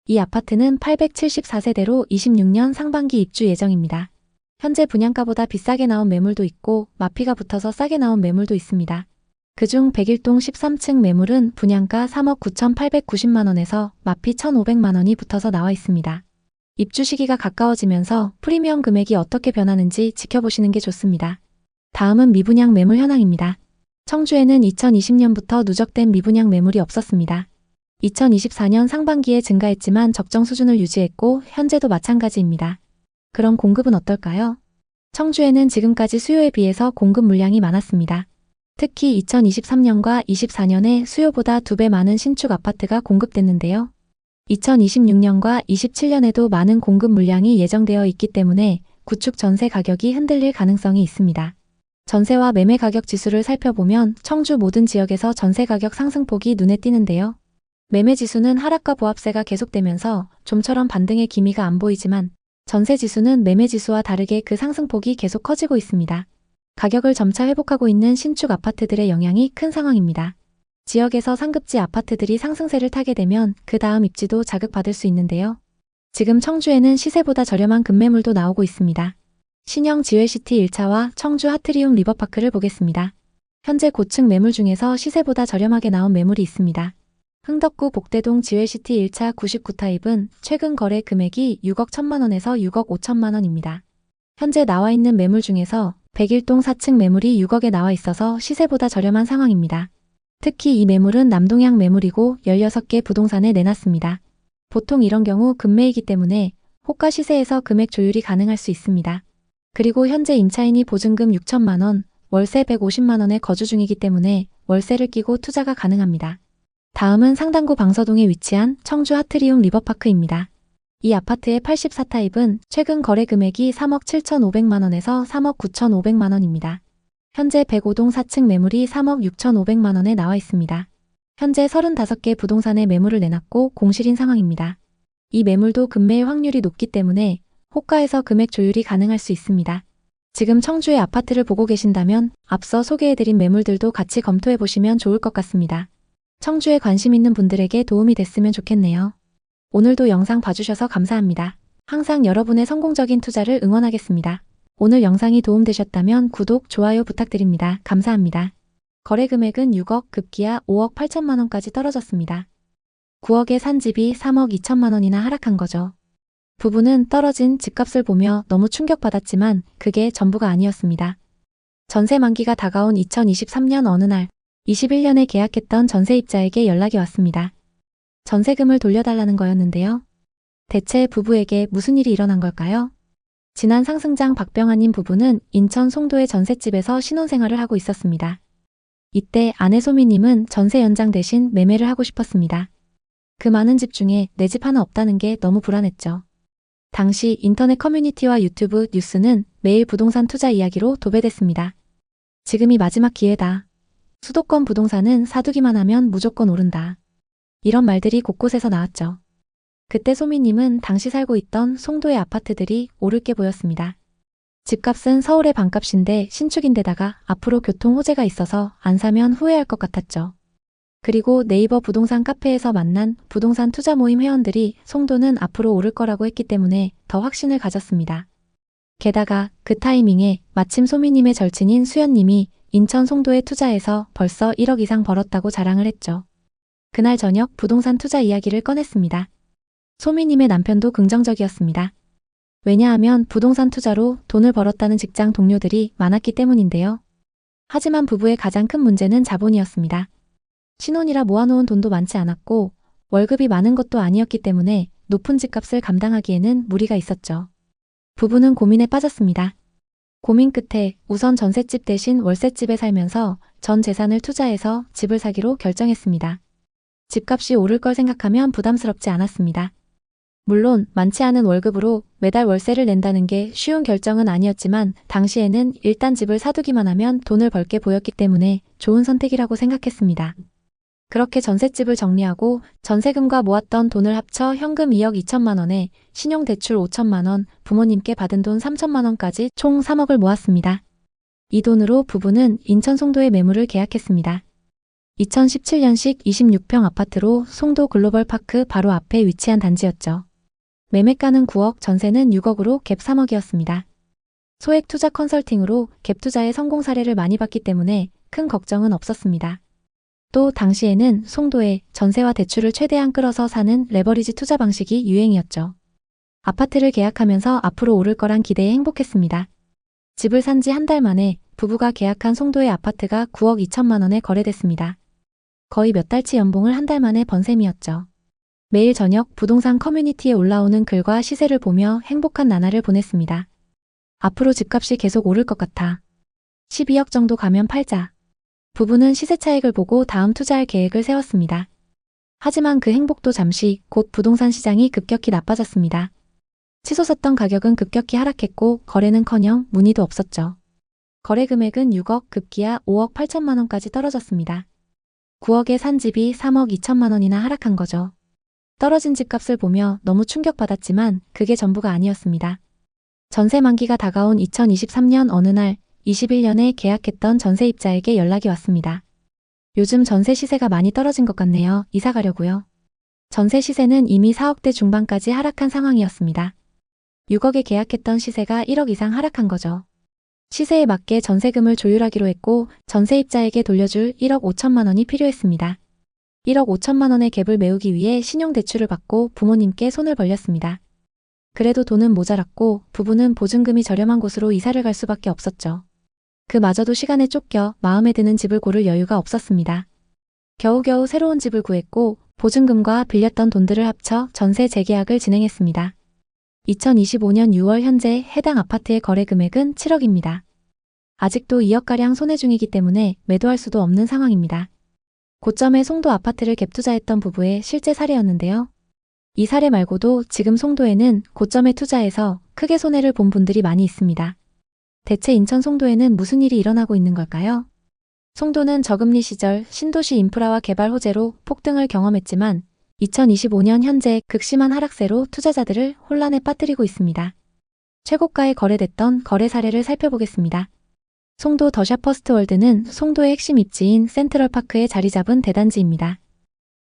이 아파트는 874세대로 26년 상반기 입주 예정입니다. 현재 분양가보다 비싸게 나온 매물도 있고 마피가 붙어서 싸게 나온 매물도 있습니다. 그중 101동 13층 매물은 분양가 3억 9,890만 원에서 마피 1,500만 원이 붙어서 나와 있습니다. 입주 시기가 가까워지면서 프리미엄 금액이 어떻게 변하는지 지켜보시는 게 좋습니다. 다음은 미분양 매물 현황입니다. 청주에는 2020년부터 누적된 미분양 매물이 없었습니다. 2024년 상반기에 증가했지만 적정 수준을 유지했고 현재도 마찬가지입니다. 그럼 공급은 어떨까요? 청주에는 지금까지 수요에 비해서 공급 물량이 많았습니다. 특히 2023년과 24년에 수요보다 2배 많은 신축 아파트가 공급됐는데요. 2026년과 27년에도 많은 공급 물량이 예정되어 있기 때문에 구축 전세 가격이 흔들릴 가능성이 있습니다. 전세와 매매 가격 지수를 살펴보면 청주 모든 지역에서 전세 가격 상승폭이 눈에 띄는데요. 매매 지수는 하락과 보합세가 계속되면서 좀처럼 반등의 기미가 안 보이지만 전세 지수는 매매 지수와 다르게 그 상승폭이 계속 커지고 있습니다. 가격을 점차 회복하고 있는 신축 아파트들의 영향이 큰 상황입니다. 지역에서 상급지 아파트들이 상승세를 타게 되면 그 다음 입지도 자극받을 수 있는데요. 지금 청주에는 시세보다 저렴한 급매물도 나오고 있습니다. 신형 지웰시티 1차와 청주 하트리움 리버파크를 보겠습니다. 현재 고층 매물 중에서 시세보다 저렴하게 나온 매물이 있습니다. 흥덕구 복대동 지웰시티 1차 99타입은 최근 거래 금액이 6억 1천만 원에서 6억 5천만 원입니다. 현재 나와 있는 매물 중에서 101동 4층 매물이 6억에 나와 있어서 시세보다 저렴한 상황입니다. 특히 이 매물은 남동향 매물이고 16개 부동산에 내놨습니다. 보통 이런 경우 급매이기 때문에 호가 시세에서 금액 조율이 가능할 수 있습니다. 그리고 현재 임차인이 보증금 6천만 원, 월세 150만 원에 거주 중이기 때문에 월세를 끼고 투자가 가능합니다. 다음은 상당구 방서동에 위치한 청주 하트리움 리버파크입니다. 이 아파트의 84타입은 최근 거래 금액이 3억 7,500만 원에서 3억 9,500만 원입니다. 현재 105동 4층 매물이 3억 6,500만 원에 나와 있습니다. 현재 35개 부동산에 매물을 내놨고 공실인 상황입니다. 이 매물도 급매일 확률이 높기 때문에 호가에서 금액 조율이 가능할 수 있습니다. 지금 청주의 아파트를 보고 계신다면 앞서 소개해드린 매물들도 같이 검토해보시면 좋을 것 같습니다. 청주에 관심 있는 분들에게 도움이 됐으면 좋겠네요. 오늘도 영상 봐주셔서 감사합니다. 항상 여러분의 성공적인 투자를 응원하겠습니다. 오늘 영상이 도움되셨다면 구독, 좋아요 부탁드립니다. 감사합니다. 거래 금액은 6억, 급기야 5억 8천만 원까지 떨어졌습니다. 9억에 산 집이 3억 2천만 원이나 하락한 거죠. 부부는 떨어진 집값을 보며 너무 충격받았지만 그게 전부가 아니었습니다. 전세 만기가 다가온 2023년 어느 날 21년에 계약했던 전세입자에게 연락이 왔습니다. 전세금을 돌려달라는 거였는데요. 대체 부부에게 무슨 일이 일어난 걸까요? 지난 상승장 박병아님 부부는 인천 송도의 전셋집에서 신혼생활을 하고 있었습니다. 이때 아내 소미님은 전세 연장 대신 매매를 하고 싶었습니다. 그 많은 집 중에 내 집 하나 없다는 게 너무 불안했죠. 당시 인터넷 커뮤니티와 유튜브 뉴스는 매일 부동산 투자 이야기로 도배됐습니다. 지금이 마지막 기회다. 수도권 부동산은 사두기만 하면 무조건 오른다. 이런 말들이 곳곳에서 나왔죠. 그때 소미님은 당시 살고 있던 송도의 아파트들이 오를 게 보였습니다. 집값은 서울의 반값인데 신축인데다가 앞으로 교통 호재가 있어서 안 사면 후회할 것 같았죠. 그리고 네이버 부동산 카페에서 만난 부동산 투자 모임 회원들이 송도는 앞으로 오를 거라고 했기 때문에 더 확신을 가졌습니다. 게다가 그 타이밍에 마침 소미님의 절친인 수연님이 인천 송도에 투자해서 벌써 1억 이상 벌었다고 자랑을 했죠. 그날 저녁 부동산 투자 이야기를 꺼냈습니다. 소미님의 남편도 긍정적이었습니다. 왜냐하면 부동산 투자로 돈을 벌었다는 직장 동료들이 많았기 때문인데요. 하지만 부부의 가장 큰 문제는 자본이었습니다. 신혼이라 모아놓은 돈도 많지 않았고 월급이 많은 것도 아니었기 때문에 높은 집값을 감당하기에는 무리가 있었죠. 부부는 고민에 빠졌습니다. 고민 끝에 우선 전셋집 대신 월세집에 살면서 전 재산을 투자해서 집을 사기로 결정했습니다. 집값이 오를 걸 생각하면 부담스럽지 않았습니다. 물론 많지 않은 월급으로 매달 월세를 낸다는 게 쉬운 결정은 아니었지만 당시에는 일단 집을 사두기만 하면 돈을 벌게 보였기 때문에 좋은 선택이라고 생각했습니다. 그렇게 전셋집을 정리하고 전세금과 모았던 돈을 합쳐 현금 2억 2천만 원에 신용대출 5천만 원, 부모님께 받은 돈 3천만 원까지 총 3억을 모았습니다. 이 돈으로 부부는 인천 송도에 매물을 계약했습니다. 2017년식 26평 아파트로 송도 글로벌파크 바로 앞에 위치한 단지였죠. 매매가는 9억, 전세는 6억으로 갭 3억이었습니다. 소액 투자 컨설팅으로 갭 투자의 성공 사례를 많이 봤기 때문에 큰 걱정은 없었습니다. 또 당시에는 송도에 전세와 대출을 최대한 끌어서 사는 레버리지 투자 방식이 유행이었죠. 아파트를 계약하면서 앞으로 오를 거란 기대에 행복했습니다. 집을 산 지 한 달 만에 부부가 계약한 송도의 아파트가 9억 2천만 원에 거래됐습니다. 거의 몇 달치 연봉을 한 달 만에 번 셈이었죠. 매일 저녁 부동산 커뮤니티에 올라오는 글과 시세를 보며 행복한 나날을 보냈습니다. 앞으로 집값이 계속 오를 것 같아. 12억 정도 가면 팔자. 부부는 시세 차익을 보고 다음 투자할 계획을 세웠습니다. 하지만 그 행복도 잠시 곧 부동산 시장이 급격히 나빠졌습니다. 치솟았던 가격은 급격히 하락했고 거래는커녕 문의도 없었죠. 거래 금액은 6억, 급기야 5억 8천만 원까지 떨어졌습니다. 9억에 산 집이 3억 2천만 원이나 하락한 거죠. 떨어진 집값을 보며 너무 충격받았지만 그게 전부가 아니었습니다. 전세 만기가 다가온 2023년 어느 날 21년에 계약했던 전세입자에게 연락이 왔습니다. 요즘 전세 시세가 많이 떨어진 것 같네요. 이사 가려고요. 전세 시세는 이미 4억대 중반까지 하락한 상황이었습니다. 6억에 계약했던 시세가 1억 이상 하락한 거죠. 시세에 맞게 전세금을 조율하기로 했고 전세입자에게 돌려줄 1억 5천만 원이 필요했습니다. 1억 5천만 원의 갭을 메우기 위해 신용대출을 받고 부모님께 손을 벌렸습니다. 그래도 돈은 모자랐고 부부는 보증금이 저렴한 곳으로 이사를 갈 수밖에 없었죠. 그마저도 시간에 쫓겨 마음에 드는 집을 고를 여유가 없었습니다. 겨우겨우 새로운 집을 구했고 보증금과 빌렸던 돈들을 합쳐 전세 재계약을 진행했습니다. 2025년 6월 현재 해당 아파트의 거래 금액은 7억입니다. 아직도 2억가량 손해 중이기 때문에 매도할 수도 없는 상황입니다. 고점에 송도 아파트를 갭투자했던 부부의 실제 사례였는데요. 이 사례 말고도 지금 송도에는 고점에 투자해서 크게 손해를 본 분들이 많이 있습니다. 대체 인천 송도에는 무슨 일이 일어나고 있는 걸까요? 송도는 저금리 시절 신도시 인프라와 개발 호재로 폭등을 경험했지만 2025년 현재 극심한 하락세로 투자자들을 혼란에 빠뜨리고 있습니다. 최고가에 거래됐던 거래 사례를 살펴보겠습니다. 송도 더샵퍼스트월드는 송도의 핵심 입지인 센트럴파크에 자리 잡은 대단지입니다.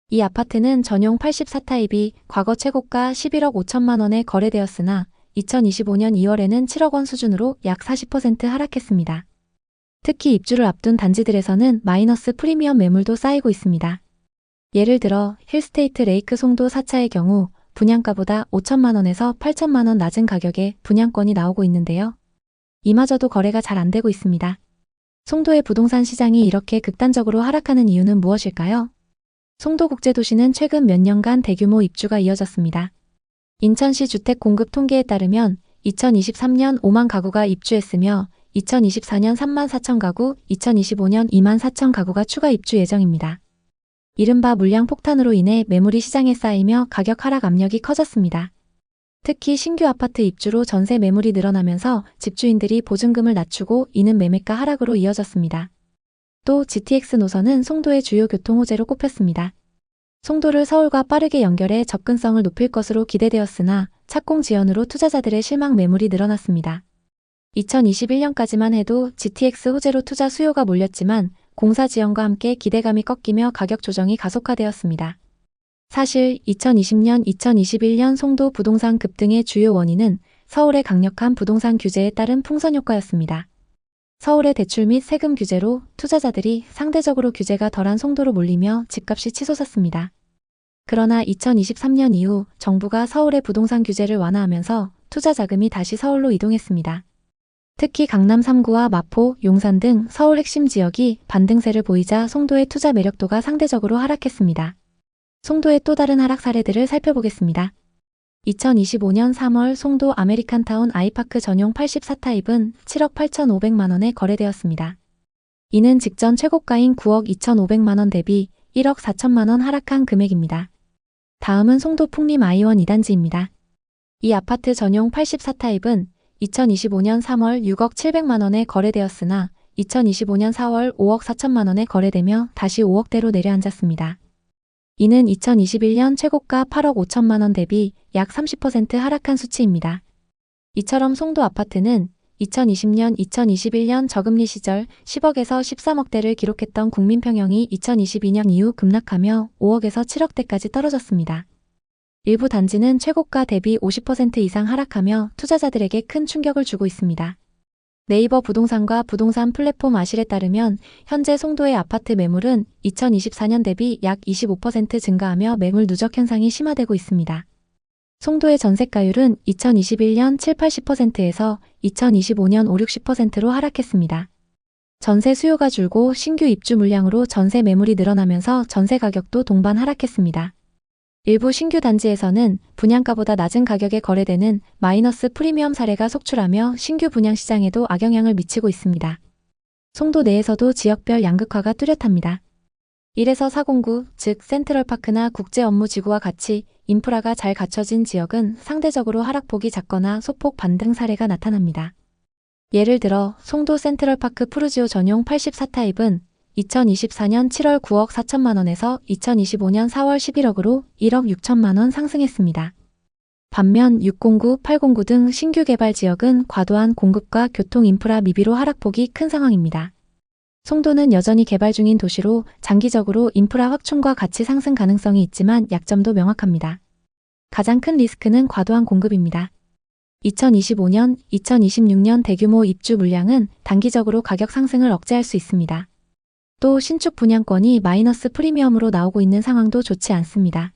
이 아파트는 전용 84타입이 과거 최고가 11억 5천만 원에 거래되었으나 2025년 2월에는 7억 원 수준으로 약 40% 하락했습니다. 특히 입주를 앞둔 단지들에서는 마이너스 프리미엄 매물도 쌓이고 있습니다. 예를 들어 힐스테이트 레이크 송도 4차의 경우 분양가보다 5천만 원에서 8천만 원 낮은 가격에 분양권이 나오고 있는데요. 이마저도 거래가 잘 안 되고 있습니다. 송도의 부동산 시장이 이렇게 극단적으로 하락하는 이유는 무엇일까요? 송도국제도시는 최근 몇 년간 대규모 입주가 이어졌습니다. 인천시 주택 공급 통계에 따르면 2023년 5만 가구가 입주했으며 2024년 3만 4천 가구, 2025년 2만 4천 가구가 추가 입주 예정입니다. 이른바 물량 폭탄으로 인해 매물이 시장에 쌓이며 가격 하락 압력이 커졌습니다. 특히 신규 아파트 입주로 전세 매물이 늘어나면서 집주인들이 보증금을 낮추고 이는 매매가 하락으로 이어졌습니다. 또 GTX 노선은 송도의 주요 교통 호재로 꼽혔습니다. 송도를 서울과 빠르게 연결해 접근성을 높일 것으로 기대되었으나 착공 지연으로 투자자들의 실망 매물이 늘어났습니다. 2021년까지만 해도 GTX 호재로 투자 수요가 몰렸지만 공사 지연과 함께 기대감이 꺾이며 가격 조정이 가속화되었습니다. 사실 2020년, 2021년 송도 부동산 급등의 주요 원인은 서울의 강력한 부동산 규제에 따른 풍선 효과였습니다. 서울의 대출 및 세금 규제로 투자자들이 상대적으로 규제가 덜한 송도로 몰리며 집값이 치솟았습니다. 그러나 2023년 이후 정부가 서울의 부동산 규제를 완화하면서 투자 자금이 다시 서울로 이동했습니다. 특히 강남 3구와 마포, 용산 등 서울 핵심 지역이 반등세를 보이자 송도의 투자 매력도가 상대적으로 하락했습니다. 송도의 또 다른 하락 사례들을 살펴보겠습니다. 2025년 3월 송도 아메리칸타운 아이파크 전용 84타입은 7억 8,500만 원에 거래되었습니다. 이는 직전 최고가인 9억 2,500만 원 대비 1억 4천만 원 하락한 금액입니다. 다음은 송도 풍림 아이원 2단지입니다. 이 아파트 전용 84타입은 2025년 3월 6억 700만 원에 거래되었으나 2025년 4월 5억 4천만 원에 거래되며 다시 5억대로 내려앉았습니다. 이는 2021년 최고가 8억 5천만 원 대비 약 30% 하락한 수치입니다. 이처럼 송도 아파트는 2020년, 2021년 저금리 시절 10억에서 13억대를 기록했던 국민평형이 2022년 이후 급락하며 5억에서 7억대까지 떨어졌습니다. 일부 단지는 최고가 대비 50% 이상 하락하며 투자자들에게 큰 충격을 주고 있습니다. 네이버 부동산과 부동산 플랫폼 아실에 따르면 현재 송도의 아파트 매물은 2024년 대비 약 25% 증가하며 매물 누적 현상이 심화되고 있습니다. 송도의 전세가율은 2021년 7, 80%에서 2025년 5, 60%로 하락했습니다. 전세 수요가 줄고 신규 입주 물량으로 전세 매물이 늘어나면서 전세 가격도 동반 하락했습니다. 일부 신규 단지에서는 분양가보다 낮은 가격에 거래되는 마이너스 프리미엄 사례가 속출하며 신규 분양 시장에도 악영향을 미치고 있습니다. 송도 내에서도 지역별 양극화가 뚜렷합니다. 1에서 409, 즉 센트럴파크나 국제업무지구와 같이 인프라가 잘 갖춰진 지역은 상대적으로 하락폭이 작거나 소폭 반등 사례가 나타납니다. 예를 들어 송도 센트럴파크 푸르지오 전용 84타입은 2024년 7월 9억 4천만 원에서 2025년 4월 11억으로 1억 6천만 원 상승했습니다. 반면 609, 809 등 신규 개발 지역은 과도한 공급과 교통 인프라 미비로 하락폭이 큰 상황입니다. 송도는 여전히 개발 중인 도시로 장기적으로 인프라 확충과 가치 상승 가능성이 있지만 약점도 명확합니다. 가장 큰 리스크는 과도한 공급입니다. 2025년, 2026년 대규모 입주 물량은 단기적으로 가격 상승을 억제할 수 있습니다. 또 신축 분양권이 마이너스 프리미엄으로 나오고 있는 상황도 좋지 않습니다.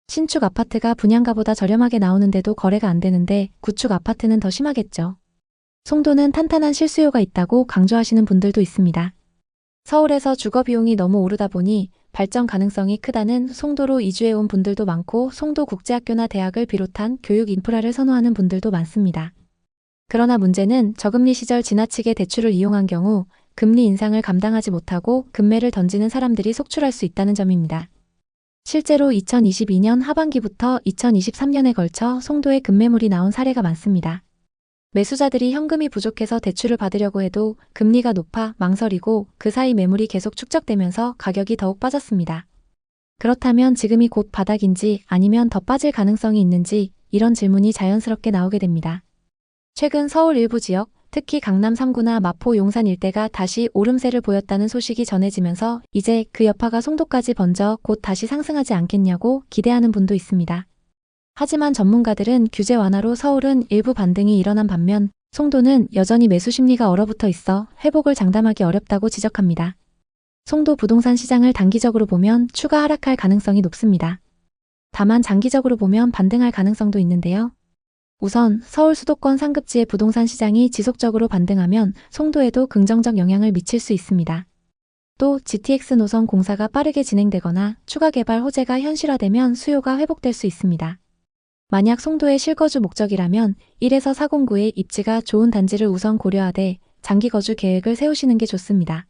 신축 아파트가 분양가보다 저렴하게 나오는데도 거래가 안 되는데 구축 아파트는 더 심하겠죠. 송도는 탄탄한 실수요가 있다고 강조하시는 분들도 있습니다. 서울에서 주거 비용이 너무 오르다 보니 발전 가능성이 크다는 송도로 이주해 온 분들도 많고 송도국제학교나 대학을 비롯한 교육 인프라를 선호하는 분들도 많습니다. 그러나 문제는 저금리 시절 지나치게 대출을 이용한 경우 금리 인상을 감당하지 못하고 금매를 던지는 사람들이 속출할 수 있다는 점입니다. 실제로 2022년 하반기부터 2023년에 걸쳐 송도에 급매물이 나온 사례가 많습니다. 매수자들이 현금이 부족해서 대출을 받으려고 해도 금리가 높아 망설이고 그 사이 매물이 계속 축적되면서 가격이 더욱 빠졌습니다. 그렇다면 지금이 곧 바닥인지 아니면 더 빠질 가능성이 있는지 이런 질문이 자연스럽게 나오게 됩니다. 최근 서울 일부 지역, 특히 강남 3구나 마포 용산 일대가 다시 오름세를 보였다는 소식이 전해지면서 이제 그 여파가 송도까지 번져 곧 다시 상승하지 않겠냐고 기대하는 분도 있습니다. 하지만 전문가들은 규제 완화로 서울은 일부 반등이 일어난 반면 송도는 여전히 매수 심리가 얼어붙어 있어 회복을 장담하기 어렵다고 지적합니다. 송도 부동산 시장을 단기적으로 보면 추가 하락할 가능성이 높습니다. 다만 장기적으로 보면 반등할 가능성도 있는데요. 우선 서울 수도권 상급지의 부동산 시장이 지속적으로 반등하면 송도에도 긍정적 영향을 미칠 수 있습니다. 또 GTX 노선 공사가 빠르게 진행되거나 추가 개발 호재가 현실화되면 수요가 회복될 수 있습니다. 만약 송도의 실거주 목적이라면 1에서 409의 입지가 좋은 단지를 우선 고려하되 장기 거주 계획을 세우시는 게 좋습니다.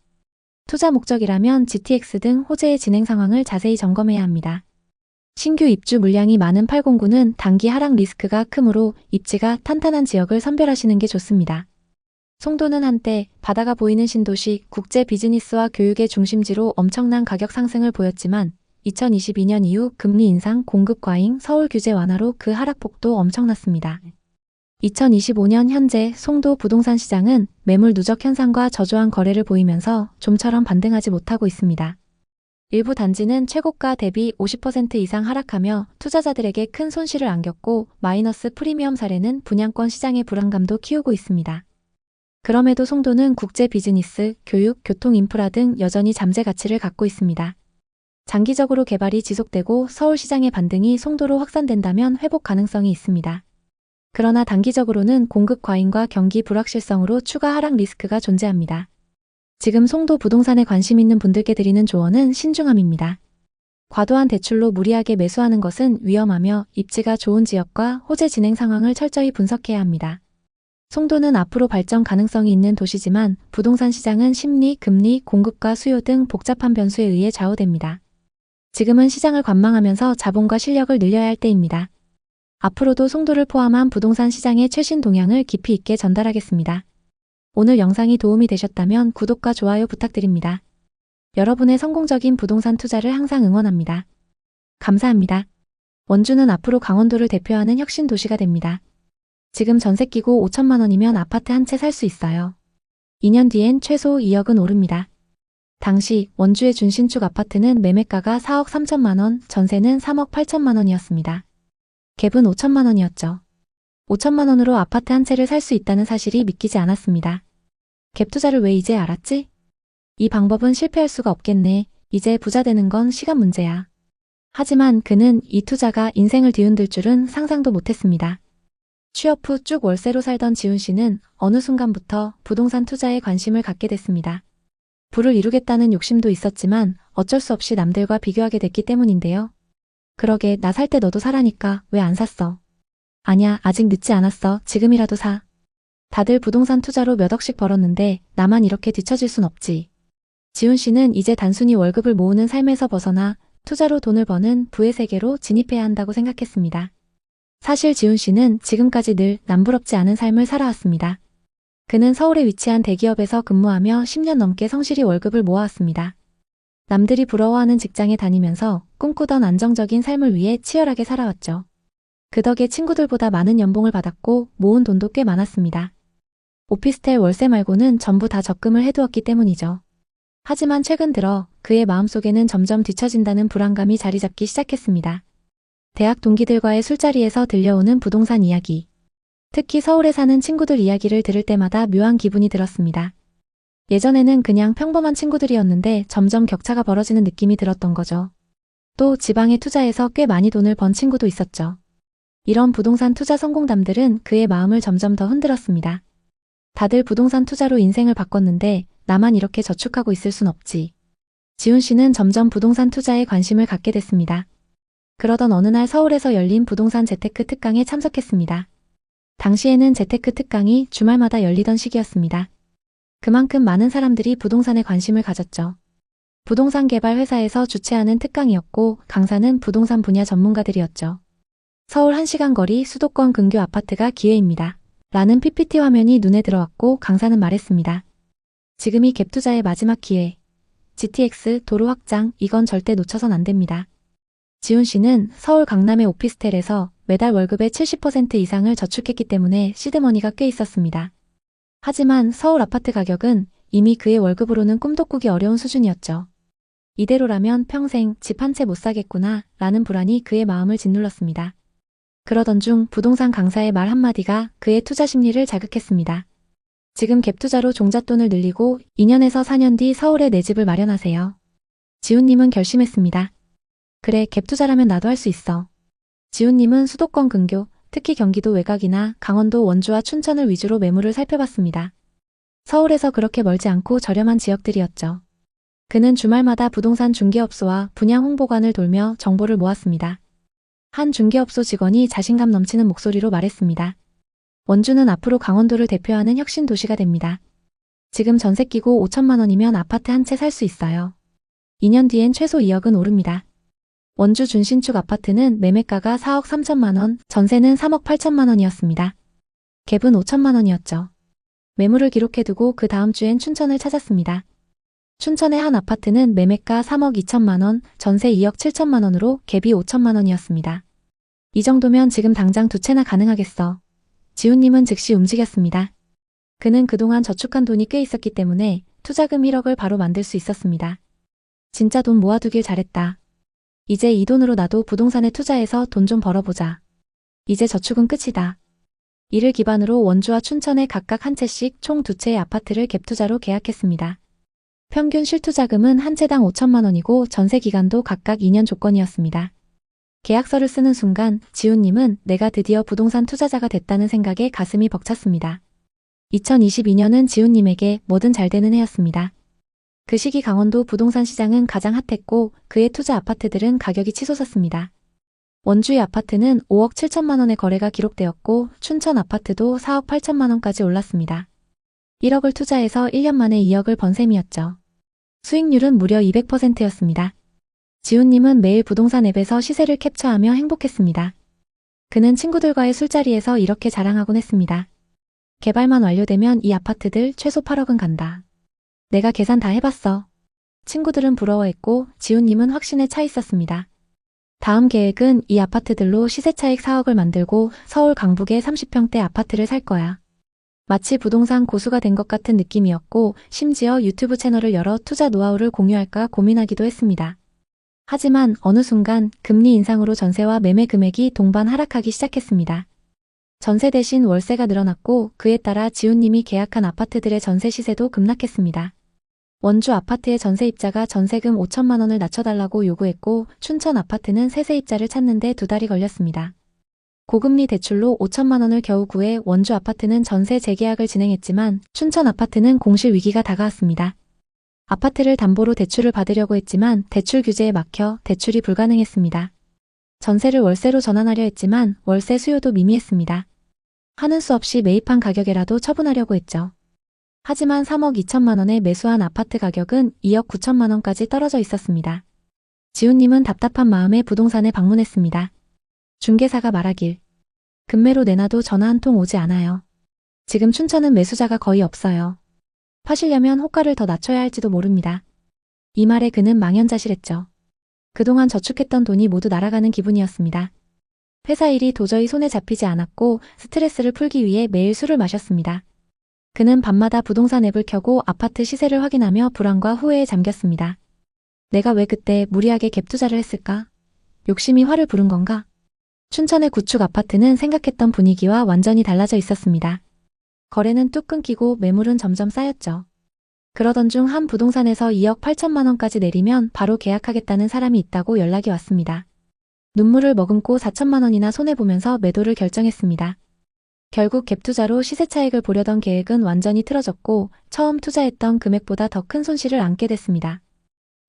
투자 목적이라면 GTX 등 호재의 진행 상황을 자세히 점검해야 합니다. 신규 입주 물량이 많은 809는 단기 하락 리스크가 크므로 입지가 탄탄한 지역을 선별하시는 게 좋습니다. 송도는 한때 바다가 보이는 신도시, 국제 비즈니스와 교육의 중심지로 엄청난 가격 상승을 보였지만 2022년 이후 금리 인상, 공급 과잉, 서울 규제 완화로 그 하락폭도 엄청났습니다. 2025년 현재 송도 부동산 시장은 매물 누적 현상과 저조한 거래를 보이면서 좀처럼 반등하지 못하고 있습니다. 일부 단지는 최고가 대비 50% 이상 하락하며 투자자들에게 큰 손실을 안겼고 마이너스 프리미엄 사례는 분양권 시장의 불안감도 키우고 있습니다. 그럼에도 송도는 국제 비즈니스, 교육, 교통 인프라 등 여전히 잠재 가치를 갖고 있습니다. 장기적으로 개발이 지속되고 서울시장의 반등이 송도로 확산된다면 회복 가능성이 있습니다. 그러나 단기적으로는 공급 과잉과 경기 불확실성으로 추가 하락 리스크가 존재합니다. 지금 송도 부동산에 관심 있는 분들께 드리는 조언은 신중함입니다. 과도한 대출로 무리하게 매수하는 것은 위험하며 입지가 좋은 지역과 호재 진행 상황을 철저히 분석해야 합니다. 송도는 앞으로 발전 가능성이 있는 도시지만 부동산 시장은 심리, 금리, 공급과 수요 등 복잡한 변수에 의해 좌우됩니다. 지금은 시장을 관망하면서 자본과 실력을 늘려야 할 때입니다. 앞으로도 송도를 포함한 부동산 시장의 최신 동향을 깊이 있게 전달하겠습니다. 오늘 영상이 도움이 되셨다면 구독과 좋아요 부탁드립니다. 여러분의 성공적인 부동산 투자를 항상 응원합니다. 감사합니다. 원주는 앞으로 강원도를 대표하는 혁신 도시가 됩니다. 지금 전세 끼고 5천만 원이면 아파트 한 채 살 수 있어요. 2년 뒤엔 최소 2억은 오릅니다. 당시 원주의 준신축 아파트는 매매가가 4억 3천만 원, 전세는 3억 8천만 원이었습니다. 갭은 5천만 원이었죠. 5천만 원으로 아파트 한 채를 살 수 있다는 사실이 믿기지 않았습니다. 갭 투자를 왜 이제 알았지? 이 방법은 실패할 수가 없겠네. 이제 부자 되는 건 시간 문제야. 하지만 그는 이 투자가 인생을 뒤흔들 줄은 상상도 못했습니다. 취업 후 쭉 월세로 살던 지훈 씨는 어느 순간부터 부동산 투자에 관심을 갖게 됐습니다. 부를 이루겠다는 욕심도 있었지만 어쩔 수 없이 남들과 비교하게 됐기 때문인데요. 그러게 나 살 때 너도 사라니까 왜 안 샀어? 아냐, 아직 늦지 않았어. 지금이라도 사. 다들 부동산 투자로 몇 억씩 벌었는데 나만 이렇게 뒤처질 순 없지. 지훈 씨는 이제 단순히 월급을 모으는 삶에서 벗어나 투자로 돈을 버는 부의 세계로 진입해야 한다고 생각했습니다. 사실 지훈 씨는 지금까지 늘 남부럽지 않은 삶을 살아왔습니다. 그는 서울에 위치한 대기업에서 근무하며 10년 넘게 성실히 월급을 모아왔습니다. 남들이 부러워하는 직장에 다니면서 꿈꾸던 안정적인 삶을 위해 치열하게 살아왔죠. 그 덕에 친구들보다 많은 연봉을 받았고 모은 돈도 꽤 많았습니다. 오피스텔 월세 말고는 전부 다 적금을 해두었기 때문이죠. 하지만 최근 들어 그의 마음속에는 점점 뒤처진다는 불안감이 자리 잡기 시작했습니다. 대학 동기들과의 술자리에서 들려오는 부동산 이야기. 특히 서울에 사는 친구들 이야기를 들을 때마다 묘한 기분이 들었습니다. 예전에는 그냥 평범한 친구들이었는데 점점 격차가 벌어지는 느낌이 들었던 거죠. 또 지방에 투자해서 꽤 많이 돈을 번 친구도 있었죠. 이런 부동산 투자 성공담들은 그의 마음을 점점 더 흔들었습니다. 다들 부동산 투자로 인생을 바꿨는데 나만 이렇게 저축하고 있을 순 없지. 지훈 씨는 점점 부동산 투자에 관심을 갖게 됐습니다. 그러던 어느 날 서울에서 열린 부동산 재테크 특강에 참석했습니다. 당시에는 재테크 특강이 주말마다 열리던 시기였습니다. 그만큼 많은 사람들이 부동산에 관심을 가졌죠. 부동산 개발 회사에서 주최하는 특강이었고 강사는 부동산 분야 전문가들이었죠. 서울 1시간 거리 수도권 근교 아파트가 기회입니다. 라는 PPT 화면이 눈에 들어왔고 강사는 말했습니다. 지금이 갭투자의 마지막 기회. GTX 도로 확장 이건 절대 놓쳐선 안 됩니다. 지훈 씨는 서울 강남의 오피스텔에서 매달 월급의 70% 이상을 저축했기 때문에 시드머니가 꽤 있었습니다. 하지만 서울 아파트 가격은 이미 그의 월급으로는 꿈도 꾸기 어려운 수준이었죠. 이대로라면 평생 집 한 채 못 사겠구나 라는 불안이 그의 마음을 짓눌렀습니다. 그러던 중 부동산 강사의 말 한마디가 그의 투자 심리를 자극했습니다. 지금 갭투자로 종잣돈을 늘리고 2년에서 4년 뒤 서울에 내 집을 마련하세요. 지훈님은 결심했습니다. 그래, 갭투자라면 나도 할 수 있어. 지훈님은 수도권 근교, 특히 경기도 외곽이나 강원도 원주와 춘천을 위주로 매물을 살펴봤습니다. 서울에서 그렇게 멀지 않고 저렴한 지역들이었죠. 그는 주말마다 부동산 중개업소와 분양 홍보관을 돌며 정보를 모았습니다. 한 중개업소 직원이 자신감 넘치는 목소리로 말했습니다. 원주는 앞으로 강원도를 대표하는 혁신 도시가 됩니다. 지금 전세 끼고 5천만 원이면 아파트 한 채 살 수 있어요. 2년 뒤엔 최소 2억은 오릅니다. 원주 준신축 아파트는 매매가가 4억 3천만 원, 전세는 3억 8천만 원이었습니다. 갭은 5천만 원이었죠. 매물을 기록해두고 그 다음 주엔 춘천을 찾았습니다. 춘천의 한 아파트는 매매가 3억 2천만 원, 전세 2억 7천만 원으로 갭이 5천만 원이었습니다. 이 정도면 지금 당장 두 채나 가능하겠어. 지훈님은 즉시 움직였습니다. 그는 그동안 저축한 돈이 꽤 있었기 때문에 투자금 1억을 바로 만들 수 있었습니다. 진짜 돈 모아두길 잘했다. 이제 이 돈으로 나도 부동산에 투자해서 돈 좀 벌어보자. 이제 저축은 끝이다. 이를 기반으로 원주와 춘천에 각각 한 채씩 총 2채의 아파트를 갭투자로 계약했습니다. 평균 실투자금은 한 채당 5천만 원이고 전세 기간도 각각 2년 조건이었습니다. 계약서를 쓰는 순간 지훈님은 내가 드디어 부동산 투자자가 됐다는 생각에 가슴이 벅찼습니다. 2022년은 지훈님에게 뭐든 잘 되는 해였습니다. 그 시기 강원도 부동산 시장은 가장 핫했고 그의 투자 아파트들은 가격이 치솟았습니다. 원주의 아파트는 5억 7천만 원의 거래가 기록되었고 춘천 아파트도 4억 8천만 원까지 올랐습니다. 1억을 투자해서 1년 만에 2억을 번 셈이었죠. 수익률은 무려 200%였습니다. 지훈님은 매일 부동산 앱에서 시세를 캡처하며 행복했습니다. 그는 친구들과의 술자리에서 이렇게 자랑하곤 했습니다. 개발만 완료되면 이 아파트들 최소 8억은 간다. 내가 계산 다 해봤어. 친구들은 부러워했고 지훈님은 확신에 차 있었습니다. 다음 계획은 이 아파트들로 시세차익 4억을 만들고 서울 강북에 30평대 아파트를 살 거야. 마치 부동산 고수가 된 것 같은 느낌이었고 심지어 유튜브 채널을 열어 투자 노하우를 공유할까 고민하기도 했습니다. 하지만 어느 순간 금리 인상으로 전세와 매매 금액이 동반 하락하기 시작했습니다. 전세 대신 월세가 늘어났고 그에 따라 지훈님이 계약한 아파트들의 전세 시세도 급락했습니다. 원주 아파트의 전세입자가 전세금 5천만 원을 낮춰달라고 요구했고 춘천 아파트는 새 세입자를 찾는데 2달이 걸렸습니다. 고금리 대출로 5천만 원을 겨우 구해 원주 아파트는 전세 재계약을 진행했지만 춘천 아파트는 공실 위기가 다가왔습니다. 아파트를 담보로 대출을 받으려고 했지만 대출 규제에 막혀 대출이 불가능했습니다. 전세를 월세로 전환하려 했지만 월세 수요도 미미했습니다. 하는 수 없이 매입한 가격에라도 처분하려고 했죠. 하지만 3억 2천만 원에 매수한 아파트 가격은 2억 9천만 원까지 떨어져 있었습니다. 지훈님은 답답한 마음에 부동산에 방문했습니다. 중개사가 말하길. 급매로 내놔도 전화 한 통 오지 않아요. 지금 춘천은 매수자가 거의 없어요. 파시려면 호가를 더 낮춰야 할지도 모릅니다. 이 말에 그는 망연자실했죠. 그동안 저축했던 돈이 모두 날아가는 기분이었습니다. 회사 일이 도저히 손에 잡히지 않았고 스트레스를 풀기 위해 매일 술을 마셨습니다. 그는 밤마다 부동산 앱을 켜고 아파트 시세를 확인하며 불안과 후회에 잠겼습니다. 내가 왜 그때 무리하게 갭 투자를 했을까? 욕심이 화를 부른 건가? 춘천의 구축 아파트는 생각했던 분위기와 완전히 달라져 있었습니다. 거래는 뚝 끊기고 매물은 점점 쌓였죠. 그러던 중 한 부동산에서 2억 8천만 원까지 내리면 바로 계약하겠다는 사람이 있다고 연락이 왔습니다. 눈물을 머금고 4천만 원이나 손해보면서 매도를 결정했습니다. 결국 갭 투자로 시세 차익을 보려던 계획은 완전히 틀어졌고 처음 투자했던 금액보다 더 큰 손실을 안게 됐습니다.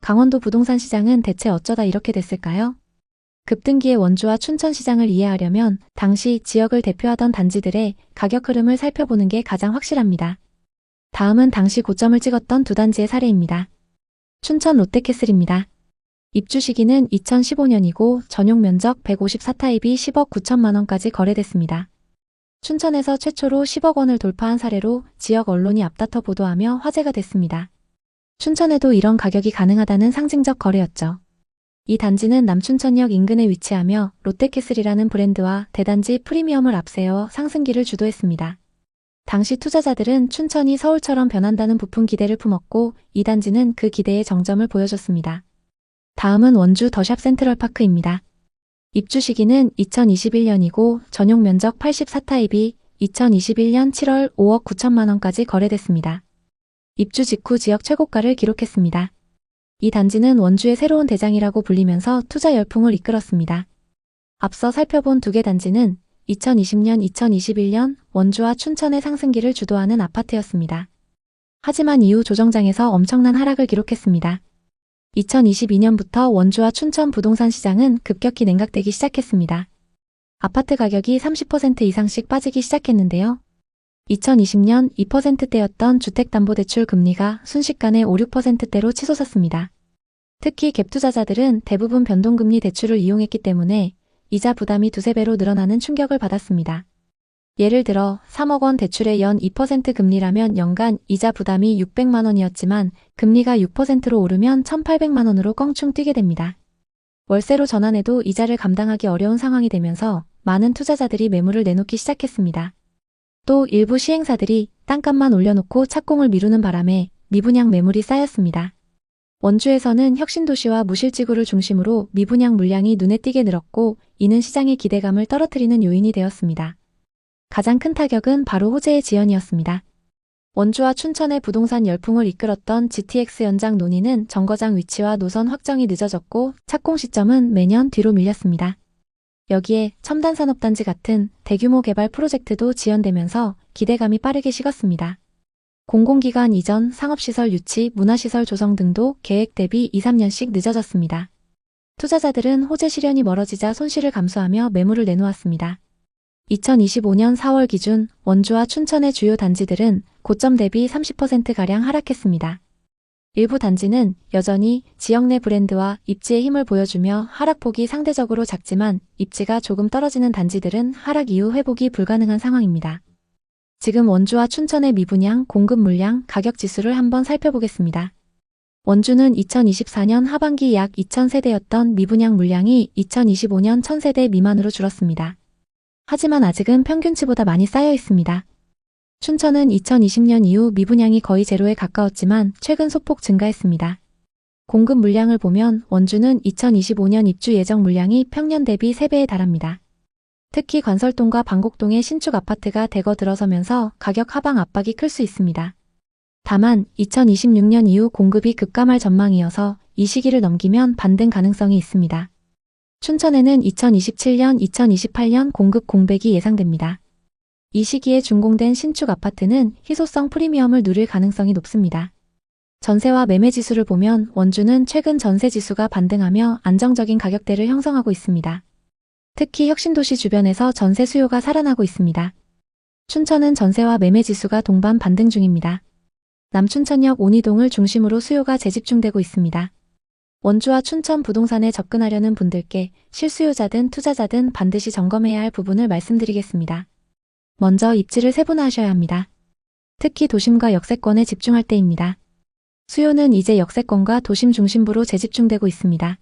강원도 부동산 시장은 대체 어쩌다 이렇게 됐을까요? 급등기의 원주와 춘천 시장을 이해하려면 당시 지역을 대표하던 단지들의 가격 흐름을 살펴보는 게 가장 확실합니다. 다음은 당시 고점을 찍었던 두 단지의 사례입니다. 춘천 롯데캐슬입니다. 입주 시기는 2015년이고 전용 면적 154타입이 10억 9천만 원까지 거래됐습니다. 춘천에서 최초로 10억 원을 돌파한 사례로 지역 언론이 앞다퉈 보도하며 화제가 됐습니다. 춘천에도 이런 가격이 가능하다는 상징적 거래였죠. 이 단지는 남춘천역 인근에 위치하며 롯데캐슬이라는 브랜드와 대단지 프리미엄을 앞세워 상승기를 주도했습니다. 당시 투자자들은 춘천이 서울처럼 변한다는 부푼 기대를 품었고 이 단지는 그 기대에 정점을 보여줬습니다. 다음은 원주 더샵 센트럴파크입니다. 입주 시기는 2021년이고 전용 면적 84타입이 2021년 7월 5억 9천만 원까지 거래됐습니다. 입주 직후 지역 최고가를 기록했습니다. 이 단지는 원주의 새로운 대장이라고 불리면서 투자 열풍을 이끌었습니다. 앞서 살펴본 두 개 단지는 2020년, 2021년 원주와 춘천의 상승기를 주도하는 아파트였습니다. 하지만 이후 조정장에서 엄청난 하락을 기록했습니다. 2022년부터 원주와 춘천 부동산 시장은 급격히 냉각되기 시작했습니다. 아파트 가격이 30% 이상씩 빠지기 시작했는데요. 2020년 2%대였던 주택담보대출 금리가 순식간에 5, 6%대로 치솟았습니다. 특히 갭 투자자들은 대부분 변동금리 대출을 이용했기 때문에 이자 부담이 두세 배로 늘어나는 충격을 받았습니다. 예를 들어 3억 원 대출에 연 2% 금리라면 연간 이자 부담이 600만 원이었지만 금리가 6%로 오르면 1,800만 원으로 껑충 뛰게 됩니다. 월세로 전환해도 이자를 감당하기 어려운 상황이 되면서 많은 투자자들이 매물을 내놓기 시작했습니다. 또 일부 시행사들이 땅값만 올려놓고 착공을 미루는 바람에 미분양 매물이 쌓였습니다. 원주에서는 혁신도시와 무실지구를 중심으로 미분양 물량이 눈에 띄게 늘었고 이는 시장의 기대감을 떨어뜨리는 요인이 되었습니다. 가장 큰 타격은 바로 호재의 지연이었습니다. 원주와 춘천의 부동산 열풍을 이끌었던 GTX 연장 논의는 정거장 위치와 노선 확정이 늦어졌고 착공 시점은 매년 뒤로 밀렸습니다. 여기에 첨단산업단지 같은 대규모 개발 프로젝트도 지연되면서 기대감이 빠르게 식었습니다. 공공기관 이전, 상업시설 유치, 문화시설 조성 등도 계획 대비 2, 3년씩 늦어졌습니다. 투자자들은 호재 실현이 멀어지자 손실을 감수하며 매물을 내놓았습니다. 2025년 4월 기준 원주와 춘천의 주요 단지들은 고점 대비 30%가량 하락했습니다. 일부 단지는 여전히 지역 내 브랜드와 입지의 힘을 보여주며 하락폭이 상대적으로 작지만 입지가 조금 떨어지는 단지들은 하락 이후 회복이 불가능한 상황입니다. 지금 원주와 춘천의 미분양, 공급 물량, 가격 지수를 한번 살펴보겠습니다. 원주는 2024년 하반기 약 2,000세대였던 미분양 물량이 2025년 1,000세대 미만으로 줄었습니다. 하지만 아직은 평균치보다 많이 쌓여 있습니다. 춘천은 2020년 이후 미분양이 거의 제로에 가까웠지만 최근 소폭 증가했습니다. 공급 물량을 보면 원주는 2025년 입주 예정 물량이 평년 대비 3배에 달합니다. 특히 관설동과 방곡동의 신축 아파트가 대거 들어서면서 가격 하방 압박이 클 수 있습니다. 다만 2026년 이후 공급이 급감할 전망이어서 이 시기를 넘기면 반등 가능성이 있습니다. 춘천에는 2027년, 2028년 공급 공백이 예상됩니다. 이 시기에 준공된 신축 아파트는 희소성 프리미엄을 누릴 가능성이 높습니다. 전세와 매매 지수를 보면 원주는 최근 전세 지수가 반등하며 안정적인 가격대를 형성하고 있습니다. 특히 혁신도시 주변에서 전세 수요가 살아나고 있습니다. 춘천은 전세와 매매 지수가 동반 반등 중입니다. 남춘천역 온이동을 중심으로 수요가 재집중되고 있습니다. 원주와 춘천 부동산에 접근하려는 분들께 실수요자든 투자자든 반드시 점검해야 할 부분을 말씀드리겠습니다. 먼저 입지를 세분화하셔야 합니다. 특히 도심과 역세권에 집중할 때입니다. 수요는 이제 역세권과 도심 중심부로 재집중되고 있습니다.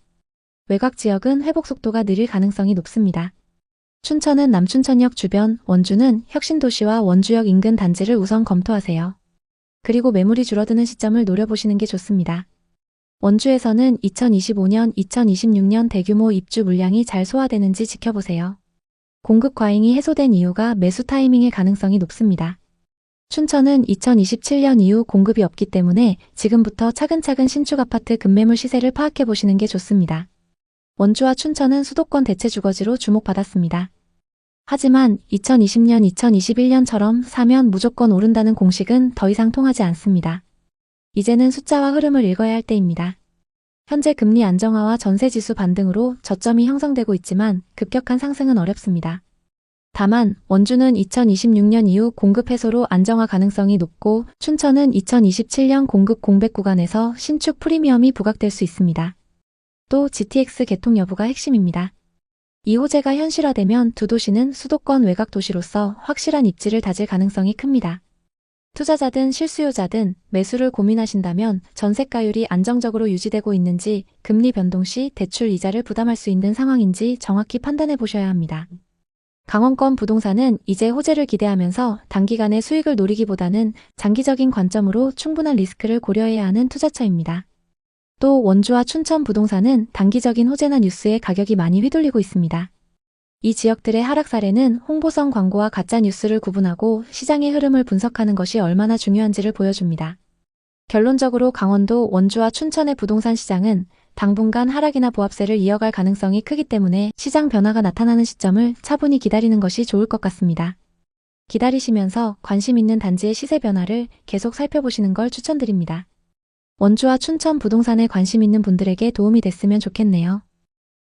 외곽 지역은 회복 속도가 느릴 가능성이 높습니다. 춘천은 남춘천역 주변, 원주는 혁신도시와 원주역 인근 단지를 우선 검토하세요. 그리고 매물이 줄어드는 시점을 노려보시는 게 좋습니다. 원주에서는 2025년, 2026년 대규모 입주 물량이 잘 소화되는지 지켜보세요. 공급 과잉이 해소된 이유가 매수 타이밍의 가능성이 높습니다. 춘천은 2027년 이후 공급이 없기 때문에 지금부터 차근차근 신축 아파트 급매물 시세를 파악해 보시는 게 좋습니다. 원주와 춘천은 수도권 대체 주거지로 주목받았습니다. 하지만 2020년, 2021년처럼 사면 무조건 오른다는 공식은 더 이상 통하지 않습니다. 이제는 숫자와 흐름을 읽어야 할 때입니다. 현재 금리 안정화와 전세지수 반등으로 저점이 형성되고 있지만 급격한 상승은 어렵습니다. 다만 원주는 2026년 이후 공급 해소로 안정화 가능성이 높고 춘천은 2027년 공급 공백 구간에서 신축 프리미엄이 부각될 수 있습니다. 또 GTX 개통 여부가 핵심입니다. 이 호재가 현실화되면 두 도시는 수도권 외곽 도시로서 확실한 입지를 다질 가능성이 큽니다. 투자자든 실수요자든 매수를 고민하신다면 전세가율이 안정적으로 유지되고 있는지, 금리 변동 시 대출 이자를 부담할 수 있는 상황인지 정확히 판단해 보셔야 합니다. 강원권 부동산은 이제 호재를 기대하면서 단기간의 수익을 노리기보다는 장기적인 관점으로 충분한 리스크를 고려해야 하는 투자처입니다. 또 원주와 춘천 부동산은 단기적인 호재나 뉴스에 가격이 많이 휘둘리고 있습니다. 이 지역들의 하락 사례는 홍보성 광고와 가짜 뉴스를 구분하고 시장의 흐름을 분석하는 것이 얼마나 중요한지를 보여줍니다. 결론적으로 강원도, 원주와 춘천의 부동산 시장은 당분간 하락이나 보합세를 이어갈 가능성이 크기 때문에 시장 변화가 나타나는 시점을 차분히 기다리는 것이 좋을 것 같습니다. 기다리시면서 관심 있는 단지의 시세 변화를 계속 살펴보시는 걸 추천드립니다. 원주와 춘천 부동산에 관심 있는 분들에게 도움이 됐으면 좋겠네요.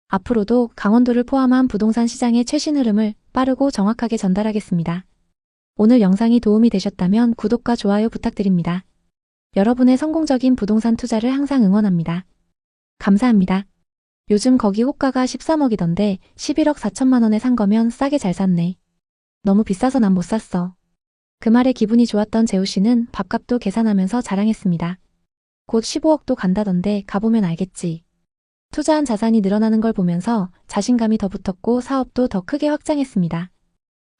앞으로도 강원도를 포함한 부동산 시장의 최신 흐름을 빠르고 정확하게 전달하겠습니다. 오늘 영상이 도움이 되셨다면 구독과 좋아요 부탁드립니다. 여러분의 성공적인 부동산 투자를 항상 응원합니다. 감사합니다. 요즘 거기 호가가 13억이던데 11억 4천만 원에 산 거면 싸게 잘 샀네. 너무 비싸서 난 못 샀어. 그 말에 기분이 좋았던 재우 씨는 밥값도 계산하면서 자랑했습니다. 곧 15억도 간다던데 가보면 알겠지. 투자한 자산이 늘어나는 걸 보면서 자신감이 더 붙었고 사업도 더 크게 확장했습니다.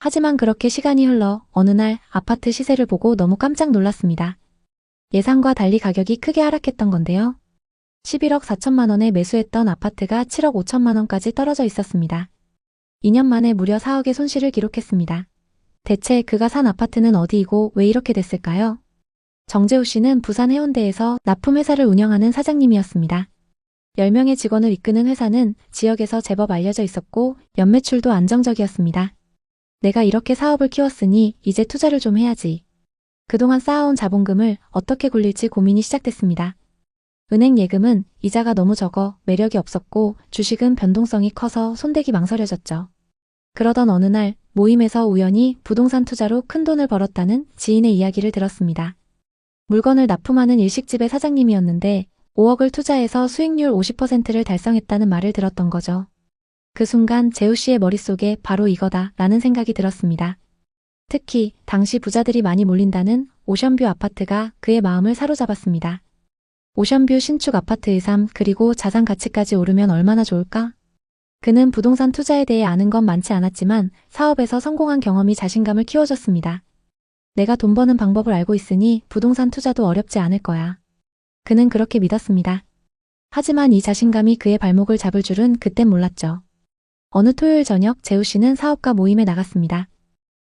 하지만 그렇게 시간이 흘러 어느 날 아파트 시세를 보고 너무 깜짝 놀랐습니다. 예상과 달리 가격이 크게 하락했던 건데요. 11억 4천만 원에 매수했던 아파트가 7억 5천만 원까지 떨어져 있었습니다. 2년 만에 무려 4억의 손실을 기록했습니다. 대체 그가 산 아파트는 어디이고 왜 이렇게 됐을까요? 정재우 씨는 부산 해운대에서 납품회사를 운영하는 사장님이었습니다. 10명의 직원을 이끄는 회사는 지역에서 제법 알려져 있었고 연매출도 안정적이었습니다. 내가 이렇게 사업을 키웠으니 이제 투자를 좀 해야지. 그동안 쌓아온 자본금을 어떻게 굴릴지 고민이 시작됐습니다. 은행 예금은 이자가 너무 적어 매력이 없었고 주식은 변동성이 커서 손대기 망설여졌죠. 그러던 어느 날 모임에서 우연히 부동산 투자로 큰 돈을 벌었다는 지인의 이야기를 들었습니다. 물건을 납품하는 일식집의 사장님이었는데 5억을 투자해서 수익률 50%를 달성했다는 말을 들었던 거죠. 그 순간 재우 씨의 머릿속에 바로 이거다 라는 생각이 들었습니다. 특히 당시 부자들이 많이 몰린다는 오션뷰 아파트가 그의 마음을 사로잡았습니다. 오션뷰 신축 아파트의 삶 그리고 자산 가치까지 오르면 얼마나 좋을까? 그는 부동산 투자에 대해 아는 건 많지 않았지만 사업에서 성공한 경험이 자신감을 키워줬습니다. 내가 돈 버는 방법을 알고 있으니 부동산 투자도 어렵지 않을 거야. 그는 그렇게 믿었습니다. 하지만 이 자신감이 그의 발목을 잡을 줄은 그땐 몰랐죠. 어느 토요일 저녁 재우 씨는 사업가 모임에 나갔습니다.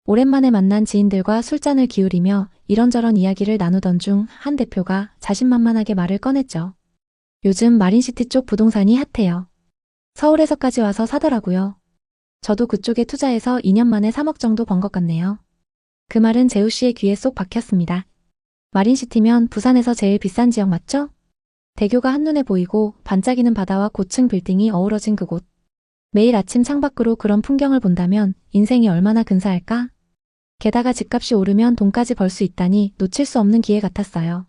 오랜만에 만난 지인들과 술잔을 기울이며 이런저런 이야기를 나누던 중 한 대표가 자신만만하게 말을 꺼냈죠. 요즘 마린시티 쪽 부동산이 핫해요. 서울에서까지 와서 사더라고요. 저도 그쪽에 투자해서 2년 만에 3억 정도 번 것 같네요. 그 말은 재우 씨의 귀에 쏙 박혔습니다. 마린시티면 부산에서 제일 비싼 지역 맞죠? 대교가 한눈에 보이고 반짝이는 바다와 고층 빌딩이 어우러진 그곳. 매일 아침 창밖으로 그런 풍경을 본다면 인생이 얼마나 근사할까? 게다가 집값이 오르면 돈까지 벌 수 있다니 놓칠 수 없는 기회 같았어요.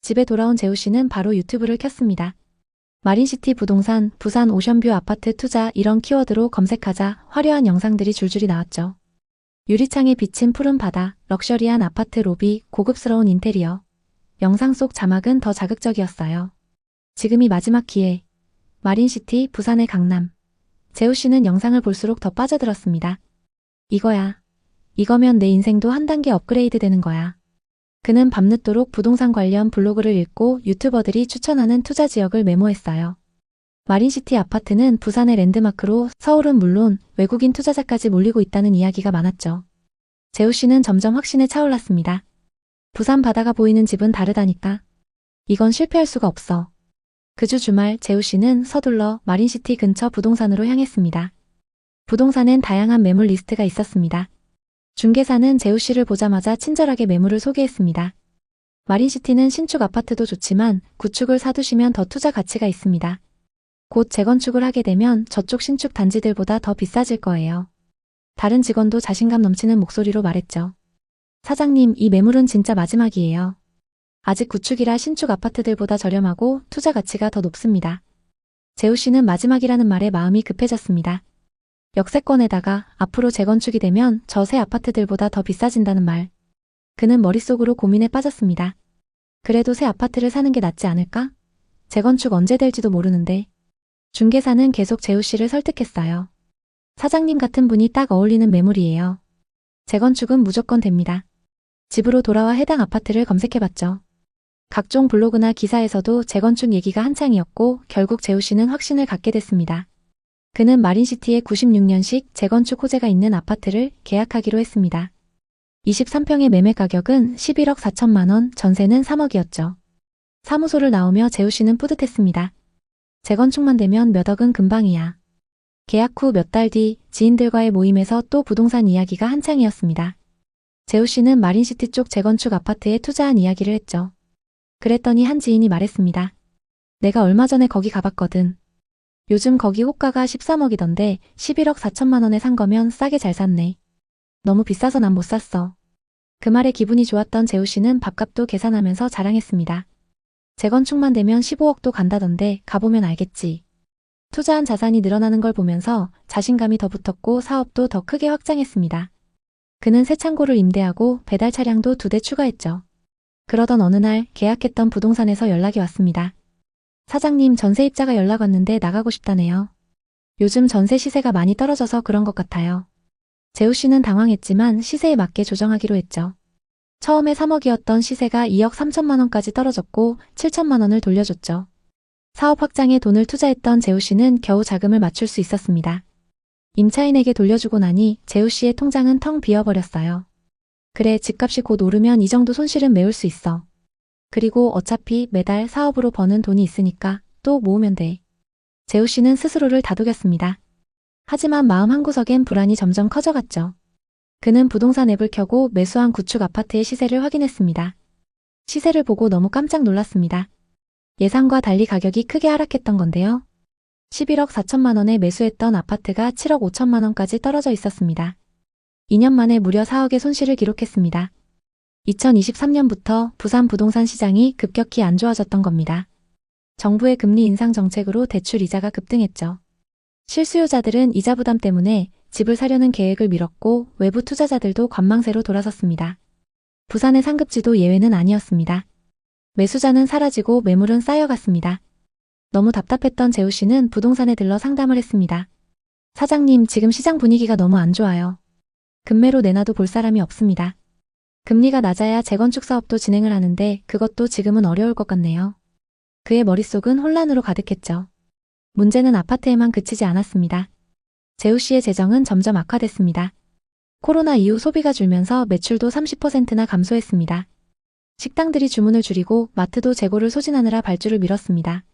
집에 돌아온 재우 씨는 바로 유튜브를 켰습니다. 마린시티 부동산, 부산 오션뷰 아파트 투자 이런 키워드로 검색하자 화려한 영상들이 줄줄이 나왔죠. 유리창에 비친 푸른 바다, 럭셔리한 아파트 로비, 고급스러운 인테리어. 영상 속 자막은 더 자극적이었어요. 지금이 마지막 기회. 마린시티, 부산의 강남. 재우 씨는 영상을 볼수록 더 빠져들었습니다. 이거야. 이거면 내 인생도 한 단계 업그레이드 되는 거야. 그는 밤늦도록 부동산 관련 블로그를 읽고 유튜버들이 추천하는 투자 지역을 메모했어요. 마린시티 아파트는 부산의 랜드마크로 서울은 물론 외국인 투자자까지 몰리고 있다는 이야기가 많았죠. 재우 씨는 점점 확신에 차올랐습니다. 부산 바다가 보이는 집은 다르다니까. 이건 실패할 수가 없어. 그 주 주말 재우 씨는 서둘러 마린시티 근처 부동산으로 향했습니다. 부동산엔 다양한 매물 리스트가 있었습니다. 중개사는 재우 씨를 보자마자 친절하게 매물을 소개했습니다. 마린시티는 신축 아파트도 좋지만 구축을 사두시면 더 투자 가치가 있습니다. 곧 재건축을 하게 되면 저쪽 신축 단지들보다 더 비싸질 거예요. 다른 직원도 자신감 넘치는 목소리로 말했죠. 사장님, 이 매물은 진짜 마지막이에요. 아직 구축이라 신축 아파트들보다 저렴하고 투자 가치가 더 높습니다. 재우 씨는 마지막이라는 말에 마음이 급해졌습니다. 역세권에다가 앞으로 재건축이 되면 저 새 아파트들보다 더 비싸진다는 말. 그는 머릿속으로 고민에 빠졌습니다. 그래도 새 아파트를 사는 게 낫지 않을까? 재건축 언제 될지도 모르는데. 중개사는 계속 재우 씨를 설득했어요. 사장님 같은 분이 딱 어울리는 매물이에요. 재건축은 무조건 됩니다. 집으로 돌아와 해당 아파트를 검색해봤죠. 각종 블로그나 기사에서도 재건축 얘기가 한창이었고 결국 재우 씨는 확신을 갖게 됐습니다. 그는 마린시티에 96년식 재건축 호재가 있는 아파트를 계약하기로 했습니다. 23평의 매매 가격은 11억 4천만 원, 전세는 3억이었죠. 사무소를 나오며 재우 씨는 뿌듯했습니다. 재건축만 되면 몇 억은 금방이야. 계약 후 몇 달 뒤 지인들과의 모임에서 또 부동산 이야기가 한창이었습니다. 재우 씨는 마린시티 쪽 재건축 아파트에 투자한 이야기를 했죠. 그랬더니 한 지인이 말했습니다. 내가 얼마 전에 거기 가봤거든. 요즘 거기 호가가 13억이던데 11억 4천만 원에 산 거면 싸게 잘 샀네. 너무 비싸서 난 못 샀어. 그 말에 기분이 좋았던 재우 씨는 밥값도 계산하면서 자랑했습니다. 재건축만 되면 15억도 간다던데 가보면 알겠지. 투자한 자산이 늘어나는 걸 보면서 자신감이 더 붙었고 사업도 더 크게 확장했습니다. 그는 새 창고를 임대하고 배달 차량도 2대 추가했죠. 그러던 어느 날 계약했던 부동산에서 연락이 왔습니다. 사장님, 전세입자가 연락 왔는데 나가고 싶다네요. 요즘 전세 시세가 많이 떨어져서 그런 것 같아요. 재우 씨는 당황했지만 시세에 맞게 조정하기로 했죠. 처음에 3억이었던 시세가 2억 3천만 원까지 떨어졌고 7천만 원을 돌려줬죠. 사업 확장에 돈을 투자했던 재우 씨는 겨우 자금을 맞출 수 있었습니다. 임차인에게 돌려주고 나니 재우 씨의 통장은 텅 비어버렸어요. 그래, 집값이 곧 오르면 이 정도 손실은 메울 수 있어. 그리고 어차피 매달 사업으로 버는 돈이 있으니까 또 모으면 돼. 재우 씨는 스스로를 다독였습니다. 하지만 마음 한구석엔 불안이 점점 커져갔죠. 그는 부동산 앱을 켜고 매수한 구축 아파트의 시세를 확인했습니다. 시세를 보고 너무 깜짝 놀랐습니다. 예상과 달리 가격이 크게 하락했던 건데요. 11억 4천만 원에 매수했던 아파트가 7억 5천만 원까지 떨어져 있었습니다. 2년 만에 무려 4억의 손실을 기록했습니다. 2023년부터 부산 부동산 시장이 급격히 안 좋아졌던 겁니다. 정부의 금리 인상 정책으로 대출 이자가 급등했죠. 실수요자들은 이자 부담 때문에 집을 사려는 계획을 미뤘고 외부 투자자들도 관망세로 돌아섰습니다. 부산의 상급지도 예외는 아니었습니다. 매수자는 사라지고 매물은 쌓여갔습니다. 너무 답답했던 재우 씨는 부동산에 들러 상담을 했습니다. 사장님, 지금 시장 분위기가 너무 안 좋아요. 급매로 내놔도 볼 사람이 없습니다. 금리가 낮아야 재건축 사업도 진행을 하는데 그것도 지금은 어려울 것 같네요. 그의 머릿속은 혼란으로 가득했죠. 문제는 아파트에만 그치지 않았습니다. 재우 씨의 재정은 점점 악화됐습니다. 코로나 이후 소비가 줄면서 매출도 30%나 감소했습니다. 식당들이 주문을 줄이고 마트도 재고를 소진하느라 발주를 미뤘습니다.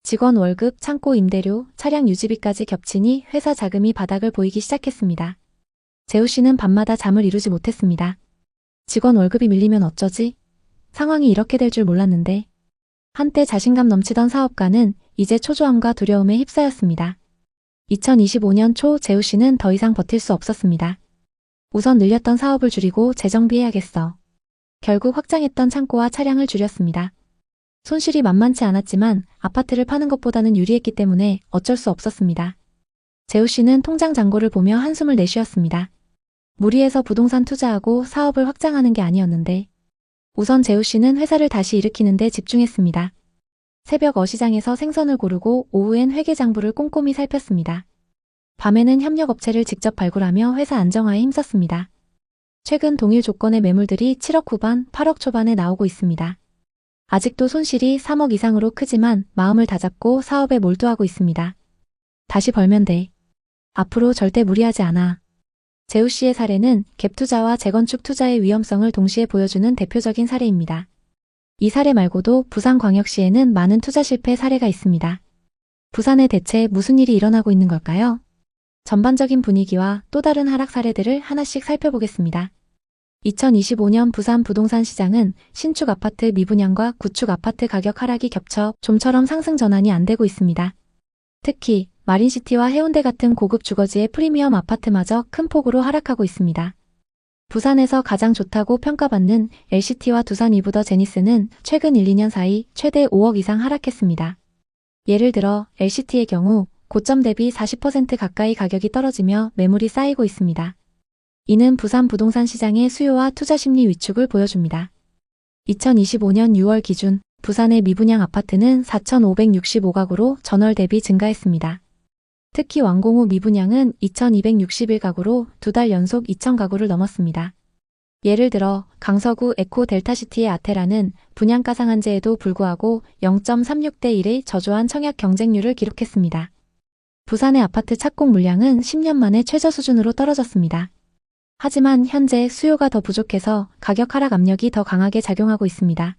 직원 월급, 창고 임대료, 차량 유지비까지 겹치니 회사 자금이 바닥을 보이기 시작했습니다. 재우 씨는 밤마다 잠을 이루지 못했습니다. 직원 월급이 밀리면 어쩌지? 상황이 이렇게 될 줄 몰랐는데. 한때 자신감 넘치던 사업가는 이제 초조함과 두려움에 휩싸였습니다. 2025년 초 재우 씨는 더 이상 버틸 수 없었습니다. 우선 늘렸던 사업을 줄이고 재정비해야겠어. 결국 확장했던 창고와 차량을 줄였습니다. 손실이 만만치 않았지만 아파트를 파는 것보다는 유리했기 때문에 어쩔 수 없었습니다. 재우 씨는 통장 잔고를 보며 한숨을 내쉬었습니다. 무리해서 부동산 투자하고 사업을 확장하는 게 아니었는데. 우선 재우 씨는 회사를 다시 일으키는 데 집중했습니다. 새벽 어시장에서 생선을 고르고 오후엔 회계장부를 꼼꼼히 살폈습니다. 밤에는 협력업체를 직접 발굴하며 회사 안정화에 힘썼습니다. 최근 동일 조건의 매물들이 7억 후반, 8억 초반에 나오고 있습니다. 아직도 손실이 3억 이상으로 크지만 마음을 다잡고 사업에 몰두하고 있습니다. 다시 벌면 돼. 앞으로 절대 무리하지 않아. 재우 씨의 사례는 갭 투자와 재건축 투자의 위험성을 동시에 보여주는 대표적인 사례입니다. 이 사례 말고도 부산광역시에는 많은 투자 실패 사례가 있습니다. 부산에 대체 무슨 일이 일어나고 있는 걸까요? 전반적인 분위기와 또 다른 하락 사례들을 하나씩 살펴보겠습니다. 2025년 부산 부동산 시장은 신축 아파트 미분양과 구축 아파트 가격 하락이 겹쳐 좀처럼 상승 전환이 안 되고 있습니다. 특히 마린시티와 해운대 같은 고급 주거지의 프리미엄 아파트마저 큰 폭으로 하락하고 있습니다. 부산에서 가장 좋다고 평가받는 LCT와 두산 이브더 제니스는 최근 1-2년 사이 최대 5억 이상 하락했습니다. 예를 들어 LCT의 경우 고점 대비 40% 가까이 가격이 떨어지며 매물이 쌓이고 있습니다. 이는 부산 부동산 시장의 수요와 투자 심리 위축을 보여줍니다. 2025년 6월 기준 부산의 미분양 아파트는 4,565가구로 전월 대비 증가했습니다. 특히 완공 후 미분양은 2,261가구로 2달 연속 2,000가구를 넘었습니다. 예를 들어 강서구 에코 델타시티의 아테라는 분양가 상한제에도 불구하고 0.36대 1의 저조한 청약 경쟁률을 기록했습니다. 부산의 아파트 착공 물량은 10년 만에 최저 수준으로 떨어졌습니다. 하지만 현재 수요가 더 부족해서 가격 하락 압력이 더 강하게 작용하고 있습니다.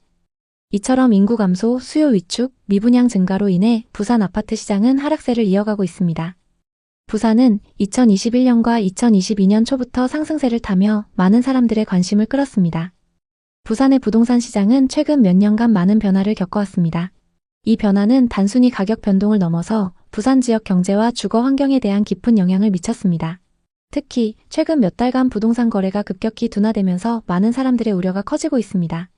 이처럼 인구 감소, 수요 위축, 미분양 증가로 인해 부산 아파트 시장은 하락세를 이어가고 있습니다. 부산은 2021년과 2022년 초부터 상승세를 타며 많은 사람들의 관심을 끌었습니다. 부산의 부동산 시장은 최근 몇 년간 많은 변화를 겪어왔습니다. 이 변화는 단순히 가격 변동을 넘어서 부산 지역 경제와 주거 환경에 대한 깊은 영향을 미쳤습니다. 특히 최근 몇 달간 부동산 거래가 급격히 둔화되면서 많은 사람들의 우려가 커지고 있습니다.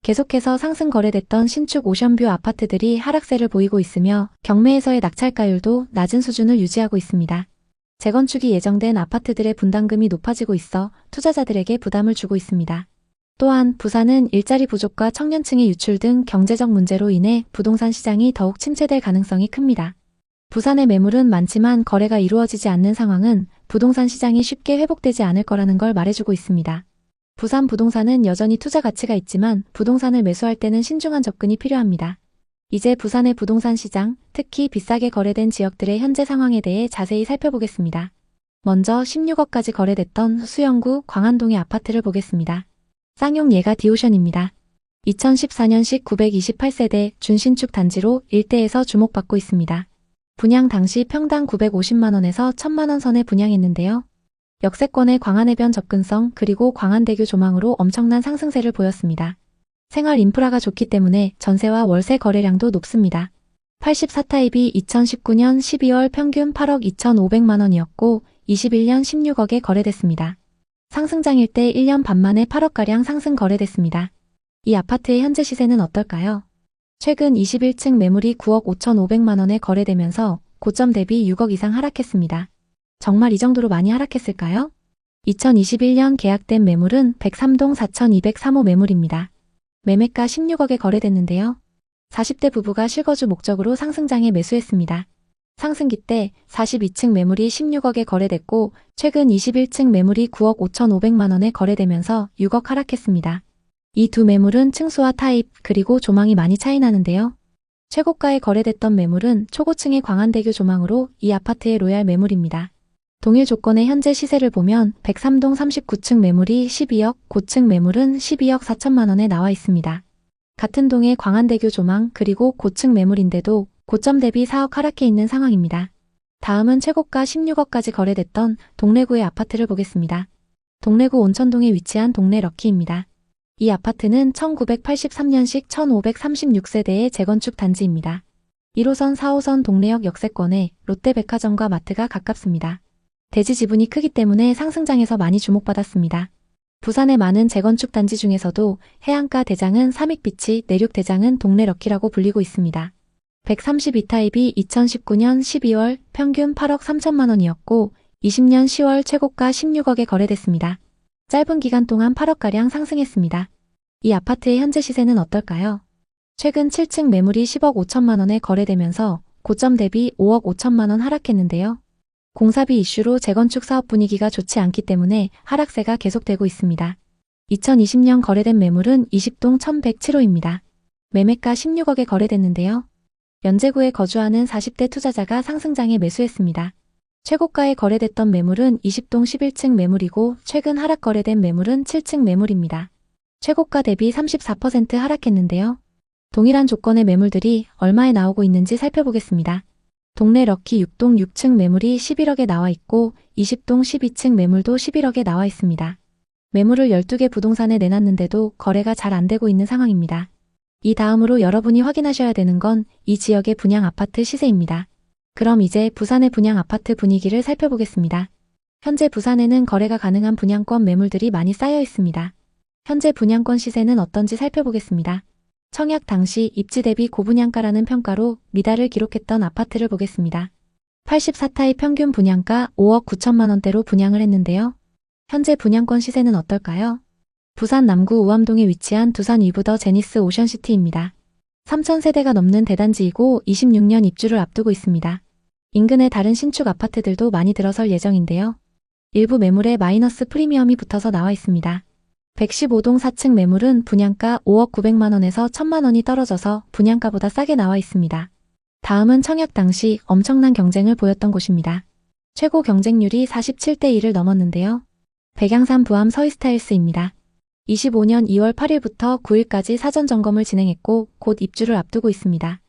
계속해서 상승 거래됐던 신축 오션뷰 아파트들이 하락세를 보이고 있으며 경매에서의 낙찰가율도 낮은 수준을 유지하고 있습니다. 재건축이 예정된 아파트들의 분담금이 높아지고 있어 투자자들에게 부담을 주고 있습니다. 또한 부산은 일자리 부족과 청년층의 유출 등 경제적 문제로 인해 부동산 시장이 더욱 침체될 가능성이 큽니다. 부산의 매물은 많지만 거래가 이루어지지 않는 상황은 부동산 시장이 쉽게 회복되지 않을 거라는 걸 말해주고 있습니다. 부산 부동산은 여전히 투자 가치가 있지만 부동산을 매수할 때는 신중한 접근이 필요합니다. 이제 부산의 부동산 시장, 특히 비싸게 거래된 지역들의 현재 상황에 대해 자세히 살펴보겠습니다. 먼저 16억까지 거래됐던 수영구 광안동의 아파트를 보겠습니다. 쌍용 예가 디오션입니다. 2014년식 928세대 준신축 단지로 일대에서 주목받고 있습니다. 분양 당시 평당 950만원에서 1000만원 선에 분양했는데요. 역세권의 광안해변 접근성 그리고 광안대교 조망으로 엄청난 상승세를 보였습니다. 생활 인프라가 좋기 때문에 전세와 월세 거래량도 높습니다. 84타입이 2019년 12월 평균 8억 2,500만원이었고 21년 16억에 거래됐습니다. 상승장일 때 1년 반 만에 8억가량 상승 거래됐습니다. 이 아파트의 현재 시세는 어떨까요? 최근 21층 매물이 9억 5,500만원에 거래되면서 고점 대비 6억 이상 하락했습니다. 정말 이 정도로 많이 하락했을까요? 2021년 계약된 매물은 103동 4,203호 매물입니다. 매매가 16억에 거래됐는데요. 40대 부부가 실거주 목적으로 상승장에 매수했습니다. 상승기 때 42층 매물이 16억에 거래됐고 최근 21층 매물이 9억 5,500만원에 거래되면서 6억 하락했습니다. 이 두 매물은 층수와 타입 그리고 조망이 많이 차이 나는데요. 최고가에 거래됐던 매물은 초고층의 광안대교 조망으로 이 아파트의 로얄 매물입니다. 동일 조건의 현재 시세를 보면 103동 39층 매물이 12억, 고층 매물은 12억 4천만원에 나와 있습니다. 같은 동의 광안대교 조망 그리고 고층 매물인데도 고점 대비 4억 하락해 있는 상황입니다. 다음은 최고가 16억까지 거래됐던 동래구의 아파트를 보겠습니다. 동래구 온천동에 위치한 동래 럭키입니다. 이 아파트는 1983년식 1536세대의 재건축 단지입니다. 1호선 4호선 동래역 역세권에 롯데백화점과 마트가 가깝습니다. 대지 지분이 크기 때문에 상승장에서 많이 주목받았습니다. 부산의 많은 재건축 단지 중에서도 해안가 대장은 삼익비치, 내륙 대장은 동래 럭키라고 불리고 있습니다. 132타입이 2019년 12월 평균 8억 3천만원이었고 20년 10월 최고가 16억에 거래됐습니다. 짧은 기간 동안 8억가량 상승했습니다. 이 아파트의 현재 시세는 어떨까요? 최근 7층 매물이 10억 5천만원에 거래되면서 고점 대비 5억 5천만원 하락했는데요. 공사비 이슈로 재건축 사업 분위기가 좋지 않기 때문에 하락세가 계속되고 있습니다. 2020년 거래된 매물은 20동 1107호입니다. 매매가 16억에 거래됐는데요. 연제구에 거주하는 40대 투자자가 상승장에 매수했습니다. 최고가에 거래됐던 매물은 20동 11층 매물이고 최근 하락 거래된 매물은 7층 매물입니다. 최고가 대비 34% 하락했는데요. 동일한 조건의 매물들이 얼마에 나오고 있는지 살펴보겠습니다. 동네 럭키 6동 6층 매물이 11억에 나와 있고 20동 12층 매물도 11억에 나와 있습니다. 매물을 12개 부동산에 내놨는데도 거래가 잘 안 되고 있는 상황입니다. 이 다음으로 여러분이 확인하셔야 되는 건 이 지역의 분양 아파트 시세입니다. 그럼 이제 부산의 분양 아파트 분위기를 살펴보겠습니다. 현재 부산에는 거래가 가능한 분양권 매물들이 많이 쌓여 있습니다. 현재 분양권 시세는 어떤지 살펴보겠습니다. 청약 당시 입지 대비 고분양가라는 평가로 미달을 기록했던 아파트를 보겠습니다. 84타입 평균 분양가 5억 9천만 원대로 분양을 했는데요. 현재 분양권 시세는 어떨까요? 부산 남구 우암동에 위치한 두산 위브더 제니스 오션시티입니다. 3,000세대가 넘는 대단지이고 26년 입주를 앞두고 있습니다. 인근의 다른 신축 아파트들도 많이 들어설 예정인데요. 일부 매물에 마이너스 프리미엄이 붙어서 나와 있습니다. 115동 4층 매물은 분양가 5억 900만 원에서 1,000만 원이 떨어져서 분양가보다 싸게 나와 있습니다. 다음은 청약 당시 엄청난 경쟁을 보였던 곳입니다. 최고 경쟁률이 47대 1을 넘었는데요. 백양산 부암 서이스타일스입니다. 25년 2월 8일부터 9일까지 사전 점검을 진행했고 곧 입주를 앞두고 있습니다.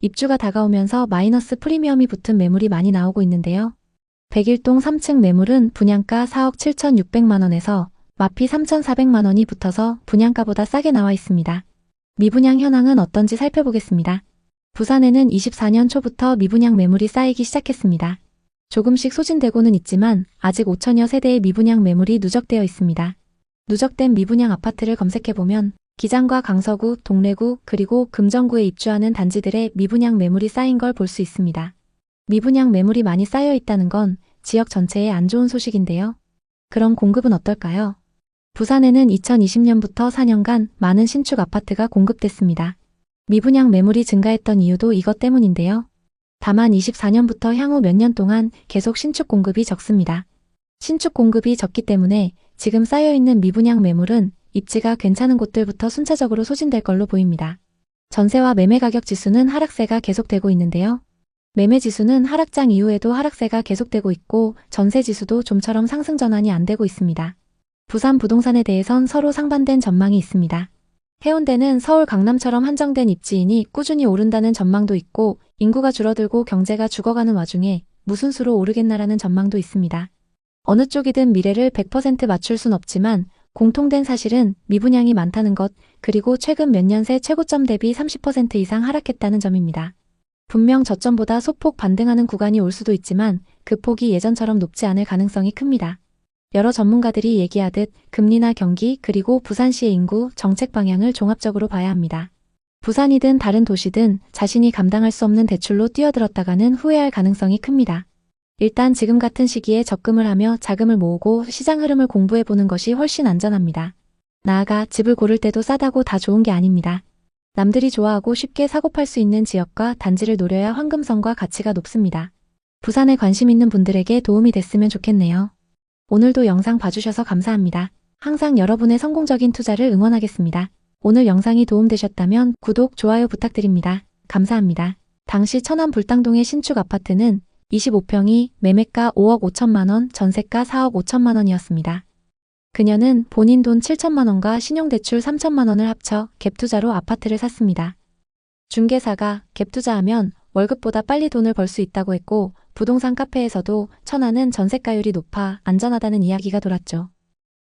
입주가 다가오면서 마이너스 프리미엄이 붙은 매물이 많이 나오고 있는데요. 101동 3층 매물은 분양가 4억 7,600만 원에서 마피 3,400만 원이 붙어서 분양가보다 싸게 나와 있습니다. 미분양 현황은 어떤지 살펴보겠습니다. 부산에는 24년 초부터 미분양 매물이 쌓이기 시작했습니다. 조금씩 소진되고는 있지만 아직 5천여 세대의 미분양 매물이 누적되어 있습니다. 누적된 미분양 아파트를 검색해보면 기장과 강서구, 동래구, 그리고 금정구에 입주하는 단지들의 미분양 매물이 쌓인 걸 볼 수 있습니다. 미분양 매물이 많이 쌓여 있다는 건 지역 전체에 안 좋은 소식인데요. 그럼 공급은 어떨까요? 부산에는 2020년부터 4년간 많은 신축 아파트가 공급됐습니다. 미분양 매물이 증가했던 이유도 이것 때문인데요. 다만 24년부터 향후 몇 년 동안 계속 신축 공급이 적습니다. 신축 공급이 적기 때문에 지금 쌓여있는 미분양 매물은 입지가 괜찮은 곳들부터 순차적으로 소진될 걸로 보입니다. 전세와 매매 가격 지수는 하락세가 계속되고 있는데요. 매매 지수는 하락장 이후에도 하락세가 계속되고 있고 전세 지수도 좀처럼 상승 전환이 안 되고 있습니다. 부산 부동산에 대해선 서로 상반된 전망이 있습니다. 해운대는 서울 강남처럼 한정된 입지이니 꾸준히 오른다는 전망도 있고 인구가 줄어들고 경제가 죽어가는 와중에 무슨 수로 오르겠나라는 전망도 있습니다. 어느 쪽이든 미래를 100% 맞출 순 없지만 공통된 사실은 미분양이 많다는 것, 그리고 최근 몇 년 새 최고점 대비 30% 이상 하락했다는 점입니다. 분명 저점보다 소폭 반등하는 구간이 올 수도 있지만 그 폭이 예전처럼 높지 않을 가능성이 큽니다. 여러 전문가들이 얘기하듯 금리나 경기 그리고 부산시의 인구, 정책 방향을 종합적으로 봐야 합니다. 부산이든 다른 도시든 자신이 감당할 수 없는 대출로 뛰어들었다가는 후회할 가능성이 큽니다. 일단 지금 같은 시기에 적금을 하며 자금을 모으고 시장 흐름을 공부해보는 것이 훨씬 안전합니다. 나아가 집을 고를 때도 싸다고 다 좋은 게 아닙니다. 남들이 좋아하고 쉽게 사고팔 수 있는 지역과 단지를 노려야 황금성과 가치가 높습니다. 부산에 관심 있는 분들에게 도움이 됐으면 좋겠네요. 오늘도 영상 봐주셔서 감사합니다. 항상 여러분의 성공적인 투자를 응원하겠습니다. 오늘 영상이 도움되셨다면 구독, 좋아요 부탁드립니다. 감사합니다. 당시 천안 불당동의 신축 아파트는 25평이 매매가 5억 5천만 원, 전세가 4억 5천만 원이었습니다. 그녀는 본인 돈 7천만 원과 신용대출 3천만 원을 합쳐 갭투자로 아파트를 샀습니다. 중개사가 갭투자하면 월급보다 빨리 돈을 벌 수 있다고 했고 부동산 카페에서도 천안은 전세가율이 높아 안전하다는 이야기가 돌았죠.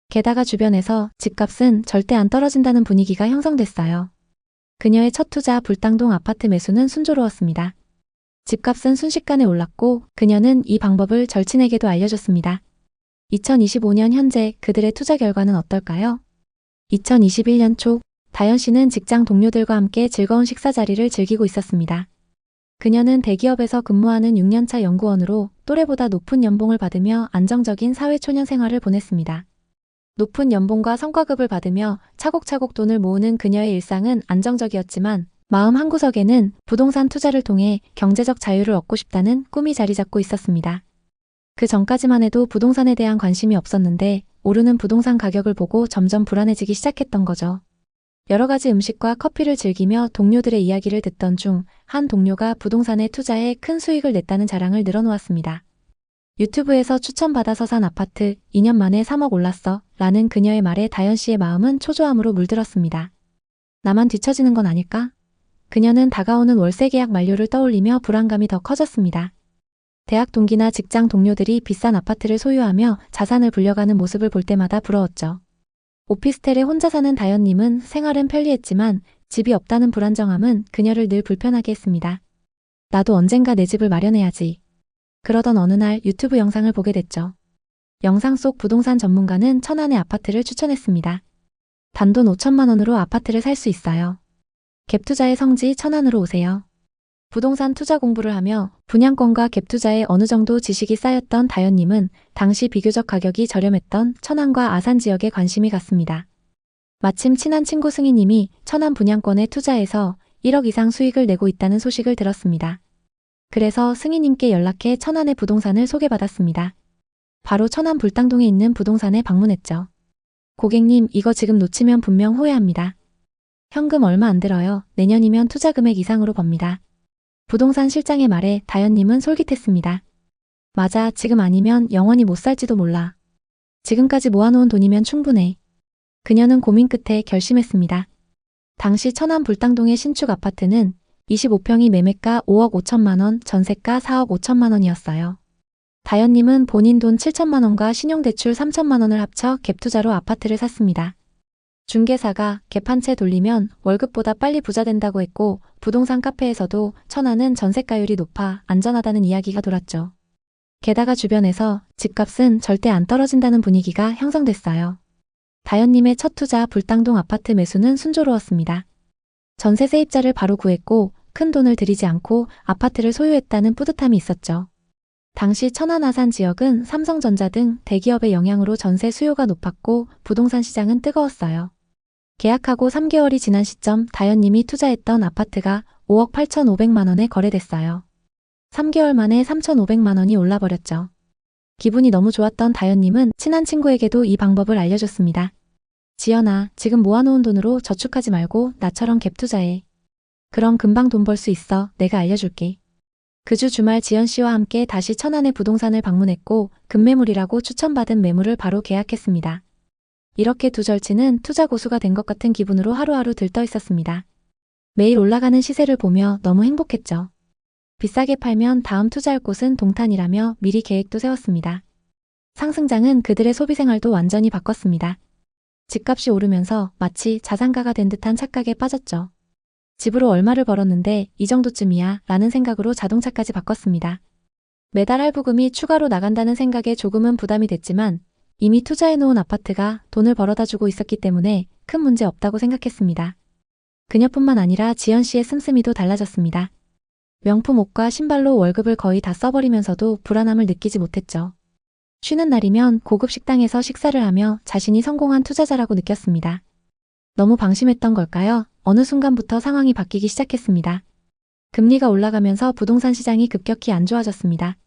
게다가 주변에서 집값은 절대 안 떨어진다는 분위기가 형성됐어요. 그녀의 첫 투자 불당동 아파트 매수는 순조로웠습니다. 집값은 순식간에 올랐고 그녀는 이 방법을 절친에게도 알려줬습니다. 2025년 현재 그들의 투자 결과는 어떨까요? 2021년 초 다현 씨는 직장 동료들과 함께 즐거운 식사 자리를 즐기고 있었습니다. 그녀는 대기업에서 근무하는 6년차 연구원으로 또래보다 높은 연봉을 받으며 안정적인 사회초년 생활을 보냈습니다. 높은 연봉과 성과급을 받으며 차곡차곡 돈을 모으는 그녀의 일상은 안정적이었지만 마음 한구석에는 부동산 투자를 통해 경제적 자유를 얻고 싶다는 꿈이 자리 잡고 있었습니다. 그 전까지만 해도 부동산에 대한 관심이 없었는데 오르는 부동산 가격을 보고 점점 불안해지기 시작했던 거죠. 여러 가지 음식과 커피를 즐기며 동료들의 이야기를 듣던 중 한 동료가 부동산에 투자해 큰 수익을 냈다는 자랑을 늘어놓았습니다. 유튜브에서 추천받아서 산 아파트 2년 만에 3억 올랐어 라는 그녀의 말에 다현 씨의 마음은 초조함으로 물들었습니다. 나만 뒤처지는 건 아닐까? 그녀는 다가오는 월세 계약 만료를 떠올리며 불안감이 더 커졌습니다. 대학 동기나 직장 동료들이 비싼 아파트를 소유하며 자산을 불려가는 모습을 볼 때마다 부러웠죠. 오피스텔에 혼자 사는 다현님은 생활은 편리했지만 집이 없다는 불안정함은 그녀를 늘 불편하게 했습니다. 나도 언젠가 내 집을 마련해야지. 그러던 어느 날 유튜브 영상을 보게 됐죠. 영상 속 부동산 전문가는 천안의 아파트를 추천했습니다. 단돈 5천만 원으로 아파트를 살 수 있어요. 갭투자의 성지 천안으로 오세요. 부동산 투자 공부를 하며 분양권과 갭투자에 어느 정도 지식이 쌓였던 다현님은 당시 비교적 가격이 저렴했던 천안과 아산 지역에 관심이 갔습니다. 마침 친한 친구 승희님이 천안 분양권에 투자해서 1억 이상 수익을 내고 있다는 소식을 들었습니다. 그래서 승희님께 연락해 천안의 부동산을 소개받았습니다. 바로 천안 불당동에 있는 부동산에 방문했죠. 고객님, 이거 지금 놓치면 분명 후회합니다. 현금 얼마 안 들어요. 내년이면 투자 금액 이상으로 법니다. 부동산 실장의 말에 다현님은 솔깃했습니다. 맞아, 지금 아니면 영원히 못 살지도 몰라. 지금까지 모아놓은 돈이면 충분해. 그녀는 고민 끝에 결심했습니다. 당시 천안 불당동의 신축 아파트는 25평이 매매가 5억 5천만 원, 전세가 4억 5천만 원이었어요. 다현님은 본인 돈 7천만 원과 신용대출 3천만 원을 합쳐 갭투자로 아파트를 샀습니다. 중개사가 갭 한 채 돌리면 월급보다 빨리 부자 된다고 했고 부동산 카페에서도 천안은 전세가율이 높아 안전하다는 이야기가 돌았죠. 게다가 주변에서 집값은 절대 안 떨어진다는 분위기가 형성됐어요. 다현님의 첫 투자 불당동 아파트 매수는 순조로웠습니다. 전세 세입자를 바로 구했고 큰 돈을 들이지 않고 아파트를 소유했다는 뿌듯함이 있었죠. 당시 천안 아산 지역은 삼성전자 등 대기업의 영향으로 전세 수요가 높았고 부동산 시장은 뜨거웠어요. 계약하고 3개월이 지난 시점 다현님이 투자했던 아파트가 5억 8,500만 원에 거래됐어요. 3개월 만에 3,500만 원이 올라버렸죠. 기분이 너무 좋았던 다현님은 친한 친구에게도 이 방법을 알려줬습니다. 지연아, 지금 모아놓은 돈으로 저축하지 말고 나처럼 갭 투자해. 그럼 금방 돈 벌 수 있어. 내가 알려줄게. 그 주 주말 지연 씨와 함께 다시 천안의 부동산을 방문했고 급매물이라고 추천받은 매물을 바로 계약했습니다. 이렇게 두 절친은 투자 고수가 된 것 같은 기분으로 하루하루 들떠 있었습니다. 매일 올라가는 시세를 보며 너무 행복했죠. 비싸게 팔면 다음 투자할 곳은 동탄이라며 미리 계획도 세웠습니다. 상승장은 그들의 소비생활도 완전히 바꿨습니다. 집값이 오르면서 마치 자산가가 된 듯한 착각에 빠졌죠. 집으로 얼마를 벌었는데 이 정도쯤이야 라는 생각으로 자동차까지 바꿨습니다. 매달 할부금이 추가로 나간다는 생각에 조금은 부담이 됐지만 이미 투자해놓은 아파트가 돈을 벌어다 주고 있었기 때문에 큰 문제 없다고 생각했습니다. 그녀뿐만 아니라 지연 씨의 씀씀이도 달라졌습니다. 명품 옷과 신발로 월급을 거의 다 써버리면서도 불안함을 느끼지 못했죠. 쉬는 날이면 고급 식당에서 식사를 하며 자신이 성공한 투자자라고 느꼈습니다. 너무 방심했던 걸까요? 어느 순간부터 상황이 바뀌기 시작했습니다. 금리가 올라가면서 부동산 시장이 급격히 안 좋아졌습니다.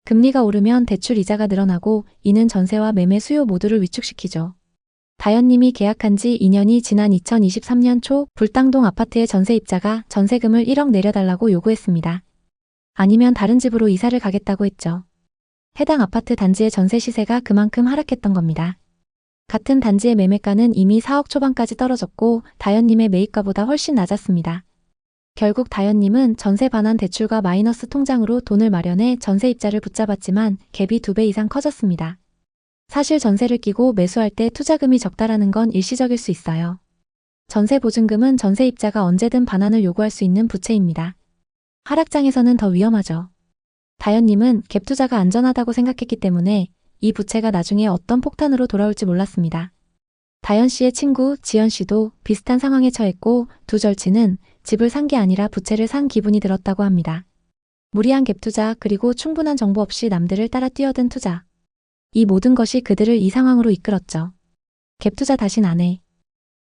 금리가 오르면 대출 이자가 늘어나고 이는 전세와 매매 수요 모두를 위축시키죠. 다현님이 계약한 지 2년이 지난 2023년 초 불당동 아파트의 전세입자가 전세금을 1억 내려달라고 요구했습니다. 아니면 다른 집으로 이사를 가겠다고 했죠. 해당 아파트 단지의 전세 시세가 그만큼 하락했던 겁니다. 같은 단지의 매매가는 이미 4억 초반까지 떨어졌고 다현님의 매입가보다 훨씬 낮았습니다. 결국 다현님은 전세 반환 대출과 마이너스 통장으로 돈을 마련해 전세입자를 붙잡았지만 갭이 2배 이상 커졌습니다. 사실 전세를 끼고 매수할 때 투자금이 적다라는 건 일시적일 수 있어요. 전세 보증금은 전세입자가 언제든 반환을 요구할 수 있는 부채입니다. 하락장에서는 더 위험하죠. 다현님은 갭 투자가 안전하다고 생각했기 때문에 이 부채가 나중에 어떤 폭탄으로 돌아올지 몰랐습니다. 다현 씨의 친구 지연 씨도 비슷한 상황에 처했고 두 절친은 집을 산 게 아니라 부채를 산 기분이 들었다고 합니다. 무리한 갭 투자 그리고 충분한 정보 없이 남들을 따라 뛰어든 투자. 이 모든 것이 그들을 이 상황으로 이끌었죠. 갭 투자 다신 안 해.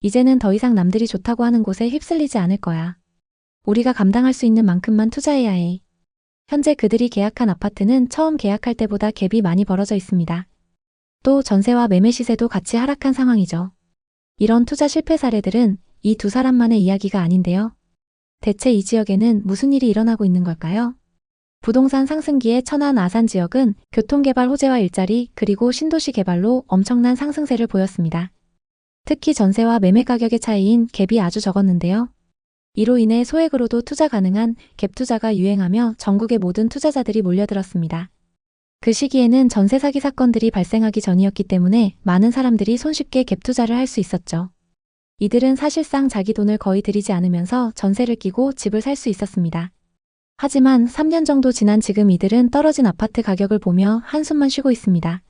이제는 더 이상 남들이 좋다고 하는 곳에 휩쓸리지 않을 거야. 우리가 감당할 수 있는 만큼만 투자해야 해. 현재 그들이 계약한 아파트는 처음 계약할 때보다 갭이 많이 벌어져 있습니다. 또 전세와 매매 시세도 같이 하락한 상황이죠. 이런 투자 실패 사례들은 이 두 사람만의 이야기가 아닌데요. 대체 이 지역에는 무슨 일이 일어나고 있는 걸까요? 부동산 상승기의 천안 아산 지역은 교통개발 호재와 일자리 그리고 신도시 개발로 엄청난 상승세를 보였습니다. 특히 전세와 매매 가격의 차이인 갭이 아주 적었는데요. 이로 인해 소액으로도 투자 가능한 갭 투자가 유행하며 전국의 모든 투자자들이 몰려들었습니다. 그 시기에는 전세 사기 사건들이 발생하기 전이었기 때문에 많은 사람들이 손쉽게 갭 투자를 할 수 있었죠. 이들은 사실상 자기 돈을 거의 들이지 않으면서 전세를 끼고 집을 살 수 있었습니다. 하지만 3년 정도 지난 지금 이들은 떨어진 아파트 가격을 보며 한숨만 쉬고 있습니다.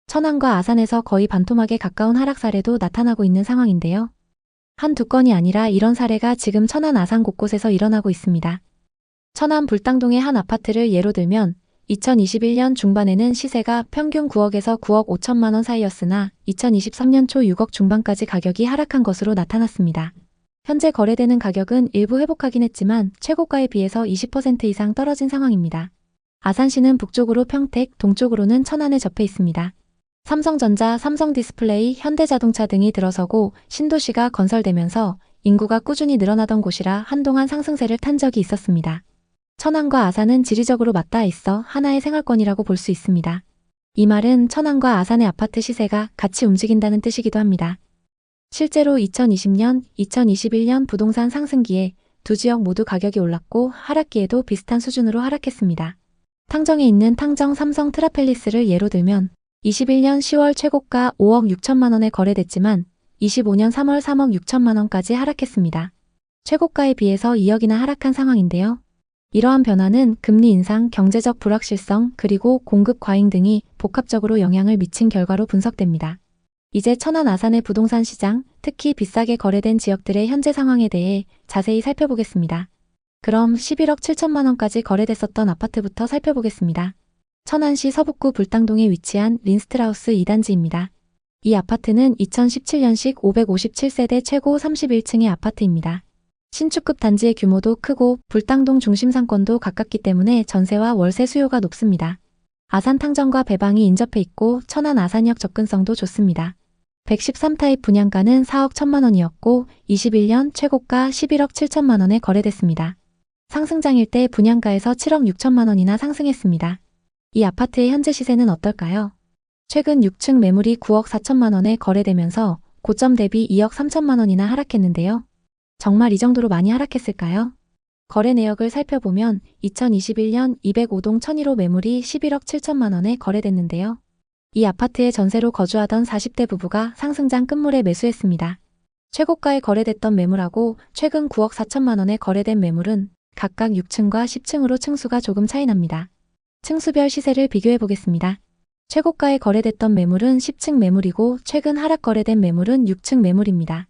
천안과 아산에서 거의 반토막에 가까운 하락 사례도 나타나고 있는 상황인데요. 한두 건이 아니라 이런 사례가 지금 천안 아산 곳곳에서 일어나고 있습니다. 천안 불당동의 한 아파트를 예로 들면 2021년 중반에는 시세가 평균 9억에서 9억 5천만 원 사이였으나 2023년 초 6억 중반까지 가격이 하락한 것으로 나타났습니다. 현재 거래되는 가격은 일부 회복하긴 했지만 최고가에 비해서 20% 이상 떨어진 상황입니다. 아산시는 북쪽으로 평택, 동쪽으로는 천안에 접해 있습니다. 삼성전자, 삼성디스플레이, 현대자동차 등이 들어서고 신도시가 건설되면서 인구가 꾸준히 늘어나던 곳이라 한동안 상승세를 탄 적이 있었습니다. 천안과 아산은 지리적으로 맞닿아 있어 하나의 생활권이라고 볼 수 있습니다. 이 말은 천안과 아산의 아파트 시세가 같이 움직인다는 뜻이기도 합니다. 실제로 2020년, 2021년 부동산 상승기에 두 지역 모두 가격이 올랐고 하락기에도 비슷한 수준으로 하락했습니다. 탕정에 있는 탕정 삼성 트라펠리스를 예로 들면 21년 10월 최고가 5억 6천만 원에 거래됐지만 25년 3월 3억 6천만 원까지 하락했습니다. 최고가에 비해서 2억이나 하락한 상황인데요. 이러한 변화는 금리 인상, 경제적 불확실성, 그리고 공급 과잉 등이 복합적으로 영향을 미친 결과로 분석됩니다. 이제 천안 아산의 부동산 시장, 특히 비싸게 거래된 지역들의 현재 상황에 대해 자세히 살펴보겠습니다. 그럼 11억 7천만 원까지 거래됐었던 아파트부터 살펴보겠습니다. 천안시 서북구 불당동에 위치한 린스트라우스 2단지입니다. 이 아파트는 2017년식 557세대 최고 31층의 아파트입니다. 신축급 단지의 규모도 크고 불당동 중심 상권도 가깝기 때문에 전세와 월세 수요가 높습니다. 아산 탕정과 배방이 인접해 있고 천안 아산역 접근성도 좋습니다. 113타입 분양가는 4억 1천만 원이었고 21년 최고가 11억 7천만 원에 거래됐습니다. 상승장일 때 분양가에서 7억 6천만 원이나 상승했습니다. 이 아파트의 현재 시세는 어떨까요? 최근 6층 매물이 9억 4천만 원에 거래되면서 고점 대비 2억 3천만 원이나 하락했는데요. 정말 이 정도로 많이 하락했을까요? 거래 내역을 살펴보면 2021년 205동 1001호 매물이 11억 7천만 원에 거래됐는데요. 이 아파트에 전세로 거주하던 40대 부부가 상승장 끝물에 매수했습니다. 최고가에 거래됐던 매물하고 최근 9억 4천만 원에 거래된 매물은 각각 6층과 10층으로 층수가 조금 차이 납니다. 층수별 시세를 비교해 보겠습니다. 최고가에 거래됐던 매물은 10층 매물이고 최근 하락 거래된 매물은 6층 매물입니다.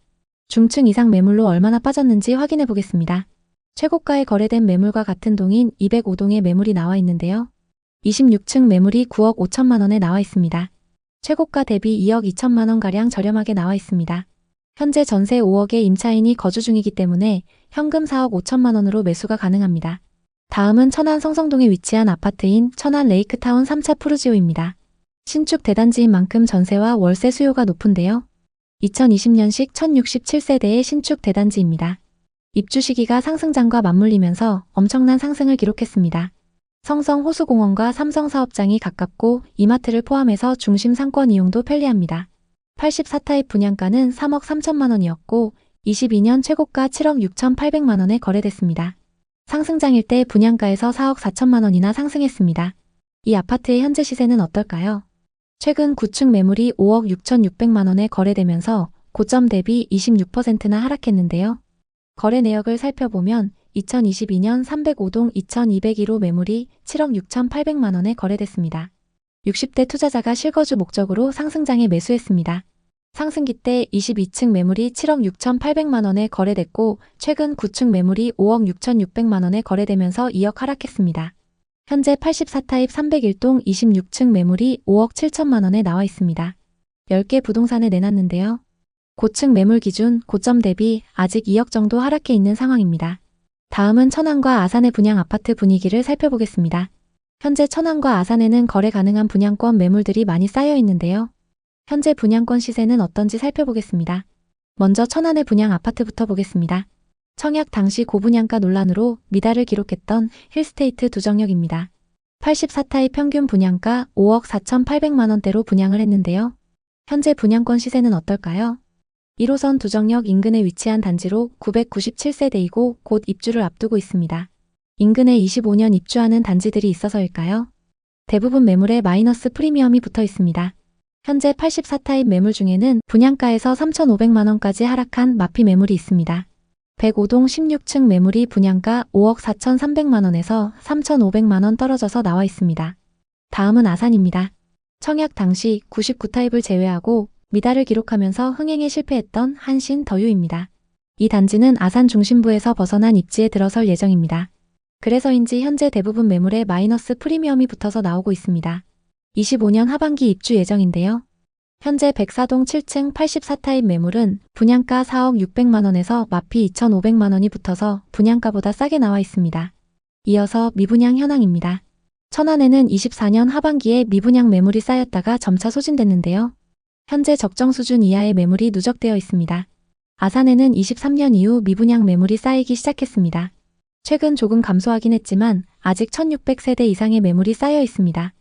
중층 이상 매물로 얼마나 빠졌는지 확인해 보겠습니다. 최고가에 거래된 매물과 같은 동인 205동의 매물이 나와 있는데요. 26층 매물이 9억 5천만 원에 나와 있습니다. 최고가 대비 2억 2천만 원가량 저렴하게 나와 있습니다. 현재 전세 5억의 임차인이 거주 중이기 때문에 현금 4억 5천만 원으로 매수가 가능합니다. 다음은 천안 성성동에 위치한 아파트인 천안 레이크타운 3차 푸르지오입니다. 신축 대단지인 만큼 전세와 월세 수요가 높은데요. 2020년식 1067세대의 신축 대단지입니다. 입주 시기가 상승장과 맞물리면서 엄청난 상승을 기록했습니다. 성성 호수공원과 삼성사업장이 가깝고 이마트를 포함해서 중심 상권 이용도 편리합니다. 84타입 분양가는 3억 3천만 원이었고 22년 최고가 7억 6천8백만 원에 거래됐습니다. 상승장일 때 분양가에서 4억 4천만 원이나 상승했습니다. 이 아파트의 현재 시세는 어떨까요? 최근 9층 매물이 5억 6천6백만 원에 거래되면서 고점 대비 26%나 하락했는데요. 거래 내역을 살펴보면 2022년 305동 2201호 매물이 7억 6천8백만 원에 거래됐습니다. 60대 투자자가 실거주 목적으로 상승장에 매수했습니다. 상승기 때 22층 매물이 7억 6천8백만 원에 거래됐고 최근 9층 매물이 5억 6천6백만 원에 거래되면서 2억 하락했습니다. 현재 84타입 301동 26층 매물이 5억 7천만 원에 나와 있습니다. 10개 부동산에 내놨는데요. 고층 매물 기준 고점 대비 아직 2억 정도 하락해 있는 상황입니다. 다음은 천안과 아산의 분양 아파트 분위기를 살펴보겠습니다. 현재 천안과 아산에는 거래 가능한 분양권 매물들이 많이 쌓여 있는데요. 현재 분양권 시세는 어떤지 살펴보겠습니다. 먼저 천안의 분양 아파트부터 보겠습니다. 청약 당시 고분양가 논란으로 미달을 기록했던 힐스테이트 두정역입니다. 84타입 평균 분양가 5억 4,800만 원대로 분양을 했는데요. 현재 분양권 시세는 어떨까요? 1호선 두정역 인근에 위치한 단지로 997세대이고 곧 입주를 앞두고 있습니다. 인근에 25년 입주하는 단지들이 있어서일까요? 대부분 매물에 마이너스 프리미엄이 붙어 있습니다. 현재 84타입 매물 중에는 분양가에서 3,500만 원까지 하락한 마피 매물이 있습니다. 105동 16층 매물이 분양가 5억 4,300만 원에서 3,500만 원 떨어져서 나와 있습니다. 다음은 아산입니다. 청약 당시 99타입을 제외하고 미달을 기록하면서 흥행에 실패했던 한신 더유입니다. 이 단지는 아산 중심부에서 벗어난 입지에 들어설 예정입니다. 그래서인지 현재 대부분 매물에 마이너스 프리미엄이 붙어서 나오고 있습니다. 25년 하반기 입주 예정인데요. 현재 104동 7층 84타입 매물은 분양가 4억 600만 원에서 마피 2,500만 원이 붙어서 분양가보다 싸게 나와 있습니다. 이어서 미분양 현황입니다. 천안에는 24년 하반기에 미분양 매물이 쌓였다가 점차 소진됐는데요. 현재 적정 수준 이하의 매물이 누적되어 있습니다. 아산에는 23년 이후 미분양 매물이 쌓이기 시작했습니다. 최근 조금 감소하긴 했지만 아직 1,600세대 이상의 매물이 쌓여 있습니다.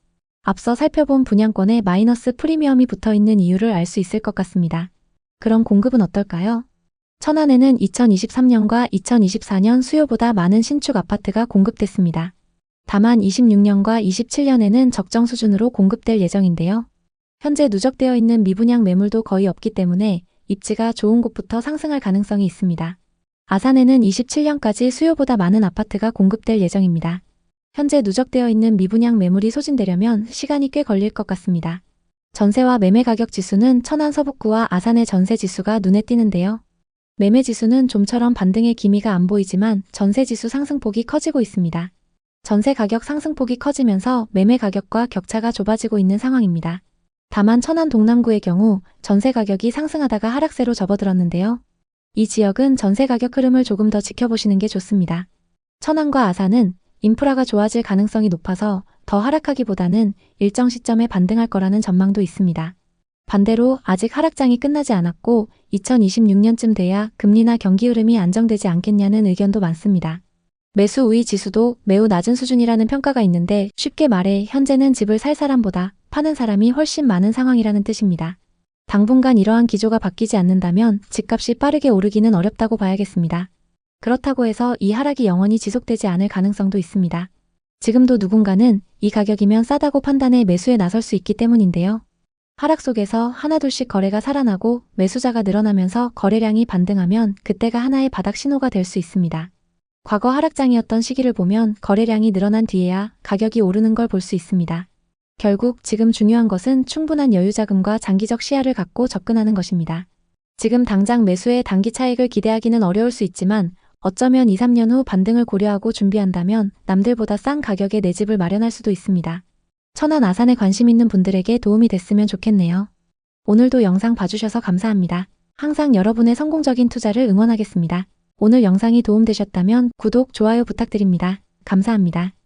앞서 살펴본 분양권에 마이너스 프리미엄이 붙어 있는 이유를 알 수 있을 것 같습니다. 그럼 공급은 어떨까요? 천안에는 2023년과 2024년 수요보다 많은 신축 아파트가 공급됐습니다. 다만 26년과 27년에는 적정 수준으로 공급될 예정인데요. 현재 누적되어 있는 미분양 매물도 거의 없기 때문에 입지가 좋은 곳부터 상승할 가능성이 있습니다. 아산에는 27년까지 수요보다 많은 아파트가 공급될 예정입니다. 현재 누적되어 있는 미분양 매물이 소진되려면 시간이 꽤 걸릴 것 같습니다. 전세와 매매 가격 지수는 천안 서북구와 아산의 전세 지수가 눈에 띄는데요. 매매 지수는 좀처럼 반등의 기미가 안 보이지만 전세 지수 상승폭이 커지고 있습니다. 전세 가격 상승폭이 커지면서 매매 가격과 격차가 좁아지고 있는 상황입니다. 다만 천안 동남구의 경우 전세 가격이 상승하다가 하락세로 접어들었는데요. 이 지역은 전세 가격 흐름을 조금 더 지켜보시는 게 좋습니다. 천안과 아산은 인프라가 좋아질 가능성이 높아서 더 하락하기보다는 일정 시점에 반등할 거라는 전망도 있습니다. 반대로 아직 하락장이 끝나지 않았고 2026년쯤 돼야 금리나 경기 흐름이 안정되지 않겠냐는 의견도 많습니다. 매수 우위 지수도 매우 낮은 수준이라는 평가가 있는데 쉽게 말해 현재는 집을 살 사람보다 파는 사람이 훨씬 많은 상황이라는 뜻입니다. 당분간 이러한 기조가 바뀌지 않는다면 집값이 빠르게 오르기는 어렵다고 봐야겠습니다. 그렇다고 해서 이 하락이 영원히 지속되지 않을 가능성도 있습니다. 지금도 누군가는 이 가격이면 싸다고 판단해 매수에 나설 수 있기 때문인데요. 하락 속에서 하나둘씩 거래가 살아나고 매수자가 늘어나면서 거래량이 반등하면 그때가 하나의 바닥 신호가 될 수 있습니다. 과거 하락장이었던 시기를 보면 거래량이 늘어난 뒤에야 가격이 오르는 걸 볼 수 있습니다. 결국 지금 중요한 것은 충분한 여유자금과 장기적 시야를 갖고 접근하는 것입니다. 지금 당장 매수의 단기 차익을 기대하기는 어려울 수 있지만 어쩌면 2, 3년 후 반등을 고려하고 준비한다면 남들보다 싼 가격에 내 집을 마련할 수도 있습니다. 천안 아산에 관심 있는 분들에게 도움이 됐으면 좋겠네요. 오늘도 영상 봐주셔서 감사합니다. 항상 여러분의 성공적인 투자를 응원하겠습니다. 오늘 영상이 도움되셨다면 구독, 좋아요 부탁드립니다. 감사합니다.